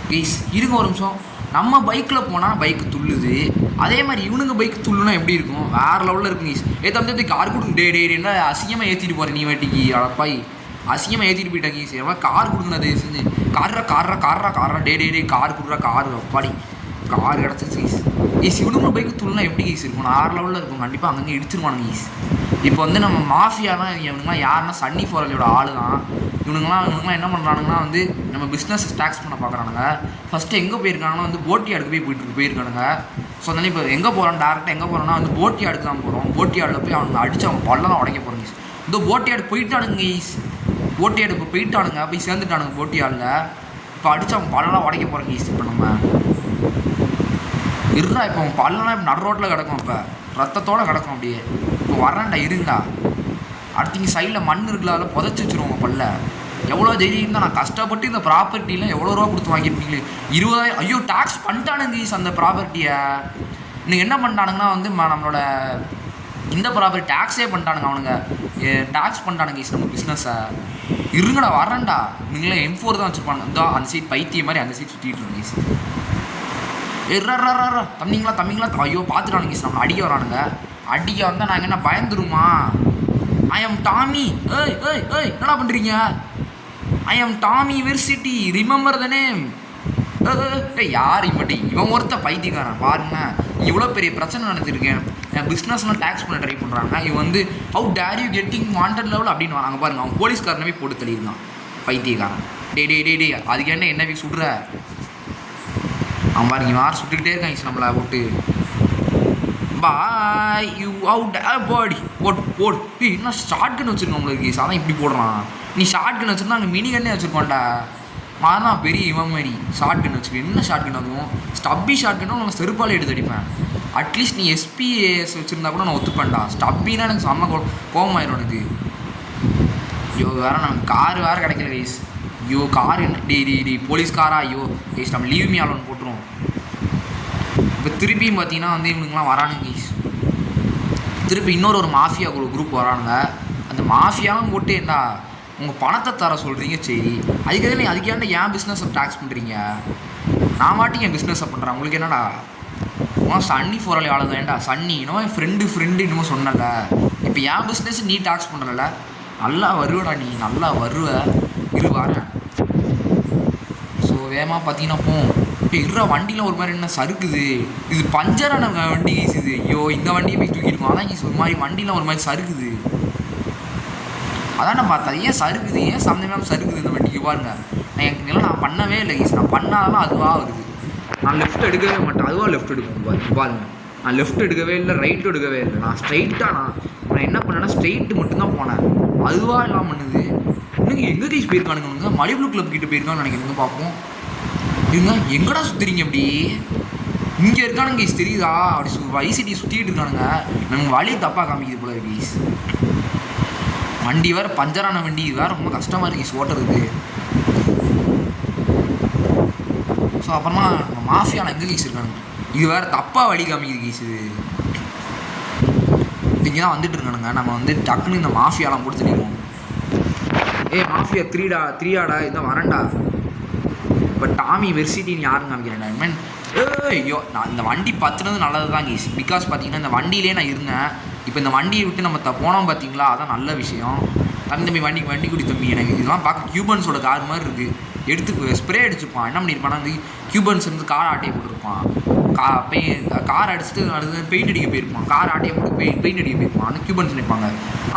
கைஸ் இருங்க ஒரு நிமிஷம். நம்ம பைக்கில் போனால் பைக்கு துள்ளுது, அதே மாதிரி இவனுங்க பைக்கு துள்ளுனா எப்படி இருக்கும்? வேறு லெவலில் இருக்குங்க கைஸ். தம்பி கார் கொடுங்க. டேன்னா அசிங்கமாக ஏற்றிட்டு போகிறேன் நீ வாட்டிக்கு. அடப்பாய், அசிங்கமாக ஏற்றிட்டு போயிட்டாங்க கைஸ். எவ்வளோ கார் கொடுங்கண்ணா தயவு செஞ்சு. கார்ரா டே கார் கொடுறா. கார் அப்பாடி கார் கிடச்சிருச்சு கைஸ். இவனுங்க பைக்கு துள்ளுனா எப்படி கைஸ் இருக்கும்? வேறு லெவலில் இருக்கும். கண்டிப்பாக அங்கங்கே இடிச்சிருவானுங்க கைஸ். இப்போ வந்து நம்ம மாஃபியாலாம் இவனுங்களாம் யாருன்னா சன்னி ஃபோரலையோட ஆள் தான். இவனுங்களாம் என்ன பண்ணுறானுங்கன்னா வந்து நம்ம பிஸ்னஸ் டேக்ஸ் பண்ண பார்க்குறானுங்க. ஃபஸ்ட்டு எங்கே போயிருக்காங்கன்னா வந்து போட்டியாடுக்கு போயிருக்கானுங்க. ஸோ அதனால் இப்போ எங்கே போகிறோம், டேரெக்டாக எங்கே போகிறோன்னா வந்து போட்டியாடுக்கு தான் போகிறோம். போட்டியாடில் போய் அவனுங்க அடித்து அவங்க பல்லெல்லாம் உடைக்க போகிறோங்க கைஸ். இந்த போட்டியாடு போயிட்டானுங்க கைஸ். போட்டியாடு இப்போ போயிட்டானுங்க, போய் சேர்ந்துட்டானுங்க போட்டியாடில். இப்போ அடித்து அவங்க பல்லெல்லாம் உடைக்க போகிறோங்க கைஸ். இப்போ நம்ம இருடா, இப்போ அவன் பல்லெல்லாம் இப்போ நடு ரோட்டில் கிடக்கும். இப்போ ரத்தத்தோடு கிடக்கும் அப்படியே. இப்போ வரேன்டா இருண்டா. அடுத்து இங்கே சைடில் மண் இருக்குல்ல, அதில் புதைச்சி வச்சுருவாங்க பல்ல. எவ்வளோ தைரியம் தான். நான் கஷ்டப்பட்டு இந்த ப்ராப்பர்ட்டிலாம் எவ்வளோ ரூபா கொடுத்து வாங்கியிருப்பீங்களே, 20,000. ஐயோ டேக்ஸ் பண்ணிட்டானுங்க ஈஸ் அந்த ப்ராப்பர்ட்டியை. இன்னும் என்ன பண்ணிட்டானுங்கன்னா வந்து நம்மளோட இந்த ப்ராப்பர்ட்டி டேக்ஸே பண்ணிட்டானுங்க அவனுங்க. டேக்ஸ் பண்ணிட்டானுங்க ஈஸ் நம்ம பிஸ்னஸை. இருங்கடா வரேன்டா. நீங்களே M4 தான் வச்சுருப்பானுங்க. இதோ அந்த சைட் பைத்திய மாதிரி அந்த சைட் சுற்றிட்டு இருங்க ஈஸ். தம்பிங்களா. ஐயோ பார்த்துட்டானுங்க ஈஸ். நம்மளை அடிக்க வரானுங்க. அடிக்க வந்தால் நாங்கள் என்ன பயந்துருமா? I am Tommy. என்னடா பண்ணுறீங்க? ஐ ஆம் டாமி வெர்சிட்டி, ரிமெம்பர் த நேம். யார் இவன்டி? இவன் ஒருத்த பைத்தியக்காரன் பாருங்க. இவ்வளோ பெரிய பிரச்சனை நடத்திருக்கேன், என் பிஸ்னஸ்லாம் டேக்ஸ் பண்ண ட்ரை பண்ணுறாங்க. இவன் வந்து how dare you getting wanted level அப்படின்னு வராங்க பாருங்க. அவன் போலீஸ்காரனவே போட்டு தள்ளியிருந்தான் பைத்தியக்காரன். டே அதுக்கு என்ன போய் சுடுற? அவன் பாருங்க, யார் சுட்டுக்கிட்டே இருக்காங்க நம்மளை போட்டு. பாய் யூ அவுட் பாடி போடு. இன்னும் ஷார்ட் கன் வச்சுருக்கோம் உங்களுக்கு, அதான் இப்படி போடுறான். நீ ஷார்ட் கன் வச்சுருந்தா அங்கே மினி கன்னே வச்சுருக்கோண்டா. தான் பெரிய இவன் மாதிரி ஷார்ட் கன் வச்சுருக்கேன். என்ன ஷார்ட் கன் அதுவும் ஸ்டப்பி ஷார்ட் கன்னும் நான் செருப்பாலே எடுத்து அடிப்பேன். அட்லீஸ்ட் நீ எஸ்பிஎஸ் வச்சுருந்தா கூட நான் ஒத்துப்பேன்டா. ஸ்டப்பின்னா எனக்கு செம்ம கோபமாயிரும் எனக்கு. ஐயோ வேறு நமக்கு கார் வேறு கிடைக்கல கைஸ். ஐயோ கார் என்ன டி போலீஸ் காரா? ஐயோ கைஸ் நம்ம லீவ் மீ ஆலோன்னு போட்டுருவோம். இப்போ திருப்பியும் பார்த்தீங்கன்னா வந்து இவனுங்களாம் வரானுங்க கைஸ். திருப்பி இன்னொரு மாஃபியா குரூப் வரானுங்க. அந்த மாஃபியாவும் போட்டு என்ன உங்கள் பணத்தை தர சொல்கிறீங்க, சரி அதுக்காக நீ அதுக்கேண்ட ஏன் பிஸ்னஸை டேக்ஸ் பண்ணுறீங்க? நான் மாட்டி என் பிஸ்னஸை பண்ணுறேன், உங்களுக்கு என்னடா? சன்னி ஃபோராலி ஆள வேண்டா சன்னி இன்னும் என் ஃப்ரெண்டு இன்னமும் சொன்னல. இப்போ என் பிஸ்னஸ் நீ டேக்ஸ் பண்ணுறல, நல்லா வருவடா நீ, நல்லா வருவ இரு வரேன். ஸோ வேகமாக பார்த்தீங்கன்னா இப்போ இருற வண்டியில் ஒரு மாதிரி என்ன சறுக்குது. இது பஞ்சரான வண்டி கீஸ் இது. ஐயோ இந்த வண்டியை போய் தூக்கிடுவோம். அதான் கீஸ் ஒரு மாதிரி வண்டியில் ஒரு மாதிரி சறுக்குது. அதான் நான் பார்த்தா ஏன் சறுக்குது, ஏன் சம்மந்தமாக சறுக்குது இந்த வண்டிக்கு பாருங்க. நான் பண்ணவே இல்லை கீஸ். நான் பண்ணாலும் அதுவாக வருது. நான் லெஃப்ட் எடுக்கவே மாட்டேன், அதுவாக லெஃப்ட் எடுக்கும் பாருங்க. நான் லெஃப்ட் எடுக்கவே இல்லை, ரைட்டு எடுக்கவே இல்லை. நான் ஸ்ட்ரைட்டாக நான் என்ன பண்ணேன்னா ஸ்ட்ரைட்டு மட்டும்தான் போனேன். அதுவாக எல்லாம் பண்ணுது. இன்னும் எங்கே கைஸ் போயிருக்கானுங்க? மலிப்ளூ கிளப் கிட்டே போயிருக்கான்னு நினைக்கிறேங்க. பார்ப்போம் இருங்க, எங்கடா சுற்றுறீங்க அப்படி? இங்கே இருக்கானுங்க கைஸ், தெரியுதா? அப்படி ஐசிடி சுற்றிக்கிட்டு இருக்கானுங்க. நமக்கு வழி தப்பாக காமிக்குது போல இருக்கு கைஸ். வண்டி வேறு பஞ்சரான வண்டி வேறு, ரொம்ப கஷ்டமாக இருக்கு கைஸ் ஓட்டுறதுக்கு. ஸோ அப்புறமா மாஃபியாவில் எங்கே கைஸ் இருக்கானுங்க? இது வேறு தப்பாக வழி காமிக்குது கைஸ். இது இங்கே தான் வந்துட்டு இருக்கானுங்க. நம்ம வந்து டக்குன்னு இந்த மாஃபியாலாம் போட்டு தெரியும். மாஃபியா த்ரீயாடா இதான் வரேன்டா. இப்போ டாமி வெர்சிட்டின்னு யாருன்னு காமிக்கிறேன்டா. ஐ மீன் ஐயோ நான் இந்த வண்டி பத்துனது நல்லது தான் கைஸ். பிகாஸ் பார்த்தீங்கன்னா இந்த வண்டியிலே நான் இருந்தேன். இப்போ இந்த வண்டியை விட்டு நம்ம போனோம் பார்த்தீங்களா, அதான் நல்ல விஷயம். தம்பி வண்டி குடி தம்பி, எனக்கு இதெல்லாம் பார்க்க கியூபன்ஸோட கார் மாதிரி இருக்குது. எடுத்து ஸ்ப்ரே அடிச்சுப்பான். என்ன பண்ணியிருப்பான்னா வந்து கியூபன்ஸ் வந்து கார் ஆட்டையை போட்டுருப்பான். கார் அடிச்சுட்டு அடுத்து பெயிண்ட் அடிக்க போயிருப்பான். கார் ஆட்டையை போட்டு பெயிண்ட் அடிக்க போயிருப்பான். ஆனால் கியூபன்ஸ் நினைப்பாங்க.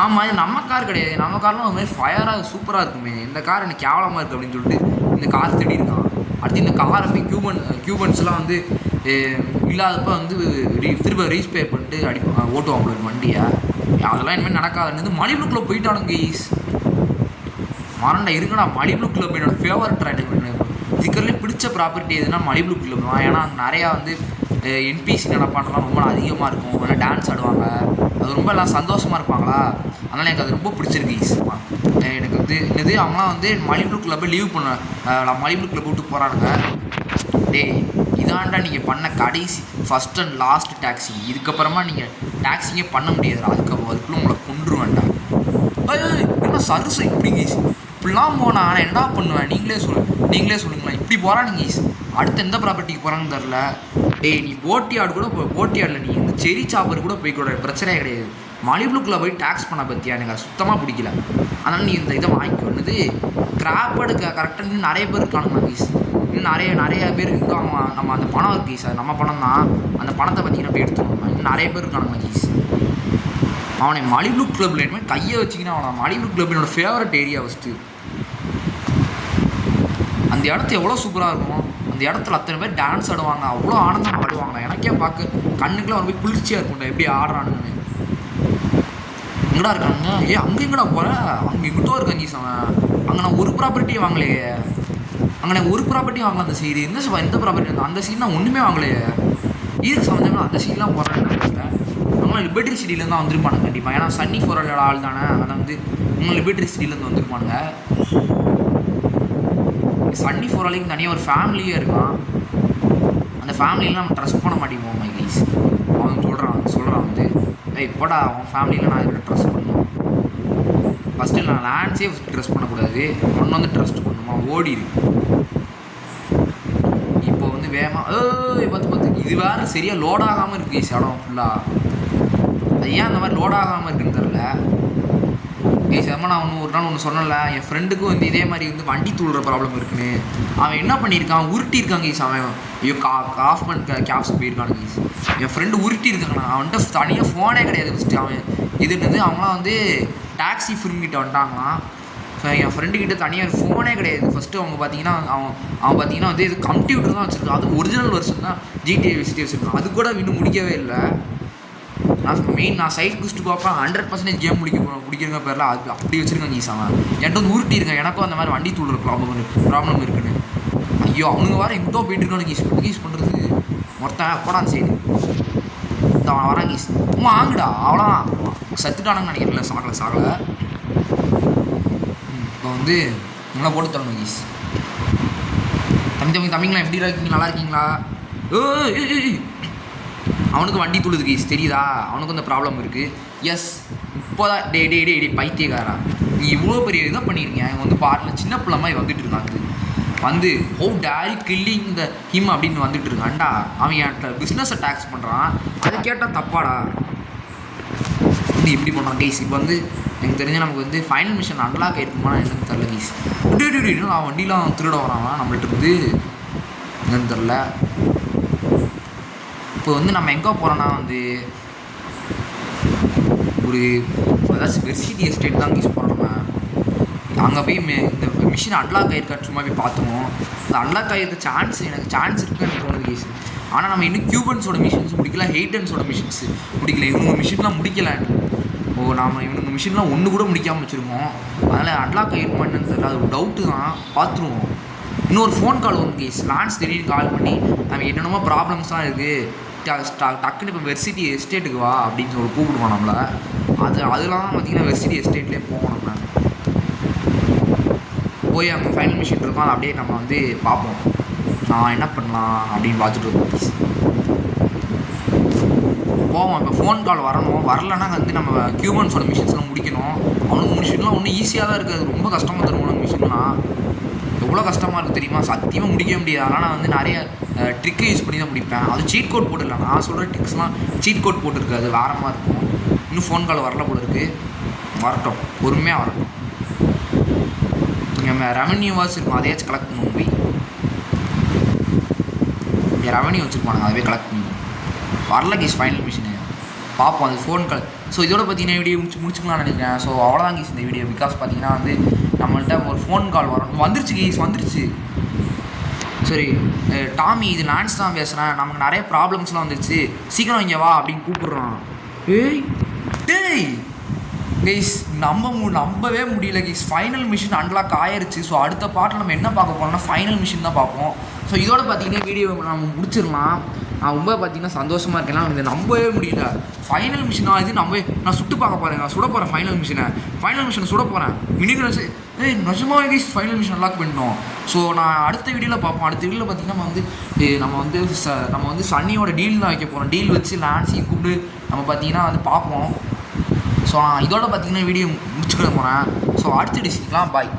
ஆமாம் இது நம்ம கார் கிடையாது, நம்ம கார்லாம் ஒரு மாதிரி ஃபயராக சூப்பராக இருக்குமே, இந்த கார் எனக்கு கேவலமாக இருக்குது அப்படின்னு சொல்லிட்டு இந்த கார் தேடி இருக்கான். அடுத்து இந்த காரை போய் கியூபன்ஸ்லாம் வந்து இல்லாதப்போ வந்து திரும்ப ரீஸ்பேர் பண்ணிட்டு ஓட்டுவாங்க ஒரு வண்டியை. அதெல்லாம் இனிமேல் நடக்காதுன்னு மலிப்ளூ கிளப் போயிட்டானுங்க கைஸ். மறண்டா இருக்குடா. மலிப்ளூ கிளப் என்னோட ஃபேவரட் எனக்கு இதுக்கறதுலேயே பிடிச்ச ப்ராப்பர்ட்டி எதுனா மலிப்ளூ கிளப் தான். ஏன்னா அங்கே நிறையா வந்து என்பிசி நடப்பாட்டெல்லாம் ரொம்ப அதிகமாக இருக்கும். நல்லா டான்ஸ் ஆடுவாங்க, அது ரொம்ப எல்லாம் சந்தோஷமாக இருப்பாங்களா, அதனால் எனக்கு அது ரொம்ப பிடிச்சிருக்கு கைஸ். எனக்கு வந்து என்னது அவங்களாம் வந்து மலிப்ளூ கிளப்பை லீவ் பண்ண மலிப்ளூ கிளப் விட்டு போகிறானுங்க. இதாண்டா நீங்கள் பண்ண கடைசி ஃபஸ்ட் அண்ட் லாஸ்ட் டாக்ஸி. இதுக்கப்புறமா நீங்கள் டாக்ஸிங்கே பண்ண முடியாது. அதுக்குள்ளே உங்களை கொண்டுருவேன்டா. என்ன சருசு இப்படி கைஸ், இப்படிலாம் போனால் நான் என்ன பண்ணுவேன்? நீங்களே சொல்லுங்களேன். இப்படி போகிறானுங்க கைஸ். அடுத்து எந்த ப்ராப்பர்ட்டிக்கு போகிறாங்கன்னு தெரில. நீ போட்டி ஆடில் நீ இந்த செரி சாப்பர் கூட போய்க்கூட பிரச்சனையே கிடையாது. மலிப்ளூ கிளப் போய் டேக்ஸ் பண்ண பற்றியா எனக்கு சுத்தமாக பிடிக்கல. அதனால் நீ இந்த இதை வாங்கிக்கொண்டது கிராப்படு கரெக்டாக இன்னும் நிறைய பேர் இருக்கானுங்க கைஸ். இன்னும் நிறைய பேர் இருக்கு. நம்ம அந்த பணம் இருக்கு கைஸ், அது நம்ம பணம் தான். அந்த பணத்தை பற்றிங்கன்னா போய் எடுத்துக்கணும். இன்னும் நிறைய பேர் இருக்கானுங்க கைஸ். அவனை மலிப்ளூ கிளப்பில் இனிமேல் கையை வச்சிங்கன்னா அவனை மலிப்ளூ கிளப் என்னோட ஃபேவரட் ஏரியா ஃபஸ்ட்டு. அந்த இடத்து எவ்வளோ சூப்பராக இருக்கும். அந்த இடத்துல அத்தனை பேர் டான்ஸ் ஆடுவாங்க, அவ்வளோ ஆனந்தமாக ஆடுவாங்க. எனக்கே பார்க்க கண்ணுக்குலாம் ரொம்ப குளிர்ச்சியாக இருக்கும்டா எப்படி ஆடுறானுங்கன்னு. எங்கடா இருக்கானுங்க? அங்கே எங்கடா போகிற? அங்கே எங்கிட்டோ இருக்கான் கைஸ். அங்கே நான் ஒரு ப்ராப்பர்ட்டியே வாங்கலையே. அங்கே நான் ஒரு ப்ராப்பர்ட்டியும் வாங்கல. அந்த சீடு எந்த ப்ராப்பர்ட்டி அந்த சீட் நான் ஒன்றுமே வாங்கலையே. இதுக்கு சம்மந்தமாக அந்த சீட்லாம் போடுறேன்னு நினைக்கிறேன். அவங்களாம் லிபர்ட்டி சிட்டிலேருந்து தான் வந்திருப்பானுங்க கண்டிப்பாக. ஏன்னா சன்னி ஃபோரோட ஆள் தானே, அதை வந்து இவங்க லிபர்ட்டி சிட்டிலேருந்து வந்திருப்பானுங்க. சன்னி ஃபோராலிக்கு தனியாக ஒரு ஃபேமிலியே இருக்கான். அந்த ஃபேமிலியில் நம்ம ட்ரஸ்ட் பண்ண மாட்டேங்குவோம் மை கைஸ். அவன் சொல்கிறான் வந்து இப்போடா அவன் ஃபேமிலியில் நான் இதில் ட்ரஸ்ட் பண்ணுவோம். ஃபஸ்ட்டு நான் லான்ஸே ட்ரஸ்ட் பண்ணக்கூடாது, ஒன்று வந்து ட்ரஸ்ட் பண்ணுமா ஓடிடு. இப்போ வந்து வேகமாக பார்த்து இது வேறு சரியாக லோட் ஆகாமல் இருக்குது கைஸ். இடம் ஃபுல்லாக அது ஏன் அந்த மாதிரி லோட் ஆகாமல் இருக்குன்னு தெரில. சார் நான் ஒரு நாள் சொன்னல, என் ஃப்ரெண்டுக்கும் வந்து இதே மாதிரி வந்து வண்டி தூள்ற ப்ராப்ளம் இருக்குன்னு. அவன் என்ன பண்ணியிருக்கான், உருட்டியிருக்காங்க கைஸ். அவன் ஐயோ ஆஃப் பண்ண கேப்ஸ் போயிருக்கானு கைஸ். என் ஃப்ரெண்டு உருட்டியிருக்காங்கண்ணா. அவன்கிட்ட தனியாக ஃபோனே கிடையாது. ஃபஸ்ட்டு அவன் இதுன்னு அவங்களாம் வந்து டாக்ஸி ஃபிலிம்கிட்ட வந்துட்டாங்களாம். ஸோ என் ஃப்ரெண்டுக்கிட்ட தனியாக ஃபோனே கிடையாது. ஃபஸ்ட்டு அவங்க பார்த்தீங்கன்னா அவன் பார்த்தீங்கன்னா வந்து இது கம்ப்யூட்டர் தான் வச்சுருக்கான். அது ஒரிஜினல் வெர்ஷன் தான் GTA விசிட்டி வச்சுருக்கான். அது கூட இன்னும் முடிக்கவே இல்லை. நான் சைட் குஸ்ட்டு பார்ப்பேன். 100% கேம் முடிக்கிறங்க பேரில் அது அப்படி வச்சுருக்கேன் கைஸ். அவன் என்கிட்ட வந்து உருட்டியிருக்கேன். எனக்கும் அந்த மாதிரி வண்டி தூள்ற ப்ராப்ளம் இருக்குன்னு. ஐயோ அவனுங்க வர எங்கோ போயிட்டு இருக்கானு யூஸ் பண்ணுறது மொத்தம் அப்படான் சரி. அவன் வரான் கீஸ். வாங்குடா அவ்வளோதான். சத்துட்டானுங்கன்னு நினைக்கிறேன். சாகலை. இப்போ வந்து நம்மளை போட்டு தரணும் கீஸ். தம்பிங்களா எப்படி இருக்கீங்க, நல்லா இருக்கீங்களா? அவனுக்கு வண்டி துளுது கீஸ், தெரியுதா? அவனுக்கு அந்த ப்ராப்ளம் இருக்குது. எஸ் இப்போதான் டே பைத்தியக்காரா, நீ இவ்வளோ பெரிய இதை பண்ணியிருக்கீங்க. அவன் வந்து பாட்டில் சின்ன பிள்ளை மாதிரி வந்துட்டு இருக்கான். வந்து how dare you killing the him அப்படின்னு வந்துட்டு இருக்கான்டா. அவன் என்கிட்ட பிஸ்னஸை டேக்ஸ் பண்ணுறான். அதை கேட்டால் தப்பாடா. நீ எப்படி பண்ணான் கைஸ்? இப்போ வந்து எனக்கு தெரிஞ்ச நமக்கு வந்து ஃபைனல் மிஷன் அன்லாக் ஆகிருக்குமா என்னன்னு தெரில கைஸ். நான் வண்டிலாம் திருட வரான் நம்மள்ட்ட இருந்து என்னன்னு தெரில. இப்போ வந்து நம்ம எங்கே போகிறோன்னா வந்து ஒரு ஏதாச்சும் வெர்சிட்டி எஸ்டேட் தான் யூஸ் பண்ணுறோம். அங்கே போய் இந்த மிஷின் அன்லாக் ஆகிருக்கா சும்மா போய் பார்த்துருவோம். இந்த அன்லாக் ஆகிருக்க எனக்கு சான்ஸ் இருக்குன்னு எனக்கு தோணுது கேஸ். ஆனால் நம்ம இன்னும் கியூபன்ஸோட மிஷின்ஸ் முடிக்கல, ஹெய்டன்ஸோட மிஷின்ஸ் முடிக்கல. இவங்க மிஷின்லாம் முடிக்கல. நாம் இவங்க மிஷின்லாம் ஒன்று கூட முடிக்காமல் வச்சுருக்கோம். அதனால் அன்லாக் ஆகிருக்குமான்னு தெரியல. அது ஒரு டவுட்டு தான், பார்த்துருவோம். இன்னொரு ஃபோன் கால் வந்து கேஸ். லான்ஸ் திடீர்னு கால் பண்ணி நம்ம என்னென்னமோ ப்ராப்ளம்ஸ்லாம் இருக்குது, டக்குன்னு இப்போ வெர்சிட்டி எஸ்டேட்டுக்கு வா அப்படின்னு சொல்லி கூப்பிடுவோம் நம்மளை. அதெல்லாம் பார்த்திங்கன்னா வெர்சிட்டி எஸ்டேட்லேயே போவோம். நம்ம போய் அங்கே ஃபைனல் மிஷின் இருக்கும். அதை அப்படியே நம்ம வந்து பார்ப்போம், நான் என்ன பண்ணலாம் அப்படின்னு பார்த்துட்டு இருக்கோம். போவோம். இப்போ ஃபோன் கால் வரலன்னா வந்து நம்ம கியூபன்ஸோட மிஷின்ஸ்லாம் முடிக்கணும். அவனுக்கு மிஷின்லாம் ஒன்றும் ஈஸியாக தான் இருக்குது. அது ரொம்ப கஷ்டமாக தரும் உனக்கு மிஷின்லாம். எவ்வளோ கஷ்டமாக இருக்குது தெரியுமா? சத்தியமாக முடிக்க முடியாது. ஆனால் நான் வந்து நிறைய ட்ரிக்கை யூஸ் பண்ணி தான் முடிப்பேன். அது சீட் கோட் போட்டுடல. நான் சொல்கிற ட்ரிக்ஸ்லாம் சீட் கோட் போட்டுருக்கு. அது வேறமாக இருக்கும். இன்னும் ஃபோன் கால் வரல போல இருக்குது. வரட்டும், பொறுமையாக வரட்டும். நம்ம ரெவன்யூவாஸ் இருக்கும், அதையாச்சும் கலெக்ட் பண்ணுவோம். போய் ரெவன்யூ வச்சுருப்பானுங்க, அதுவே கலெக்ட் பண்ணிடுவோம். வரல கீஸ் ஃபைனல் மிஷினு பார்ப்போம். அது ஃபோன் கால். ஸோ இதோட பார்த்தீங்கன்னா வீடியோ முடிச்சுக்கலாம்னு நினைக்கிறேன். ஸோ அவ்வளோதான் கீஸ் இந்த வீடியோ. பிகாஸ் பார்த்தீங்கன்னா வந்து நம்மள்கிட்ட ஒரு ஃபோன் கால் வரணும். வந்துருச்சு கீஸ், வந்துருச்சு. சரி டாமி, இது லான்ஸ் தான் பேசுகிறேன். நமக்கு நிறைய ப்ராப்ளம்ஸ்லாம் வந்துருச்சு, சீக்கிரம் இங்கே வா அப்படின்னு கூப்பிட்றான். டேய் கைஸ், நம்பவே முடியல கைஸ். ஃபைனல் மிஷின் அன்லாக் ஆயிடுச்சு. ஸோ அடுத்த பார்ட்டில் நம்ம என்ன பார்க்க போகிறோம்னா ஃபைனல் மிஷின் தான் பார்ப்போம். ஸோ இதோட பார்த்தீங்கன்னா வீடியோ நம்ம முடிச்சிடலாம். நான் ரொம்ப பார்த்தீங்கன்னா சந்தோஷமாக இருக்கேன். இது நம்பவே முடியல. ஃபைனல் மிஷினாக இது நான் சுட்டு பார்க்க போகிறேன். நான் சுட போகிறேன் ஃபைனல் மிஷினை சுட போகிறேன். மினிகிரஸ் நிஜமாக கைஸ் ஃபைனல் மிஷின் அன்லாக் பண்ணிட்டோம். ஸோ நான் அடுத்த வீடியோவில் பார்ப்போம். அடுத்த வீடியோவில் பார்த்தீங்கன்னா நம்ம வந்து சன்னியோட டீல் தான் வைக்க போகிறோம். டீல் வச்சு லான்ஸையும் கூப்பிட்டு நம்ம பார்த்தீங்கன்னா வந்து பார்ப்போம். ஸோ நான் இதோட பார்த்தீங்கன்னா வீடியோ முடிச்சுக்கிற போகிறேன். ஸோ அடுத்த டிஸ்ட்ரிக்ட்லாம் பாய்.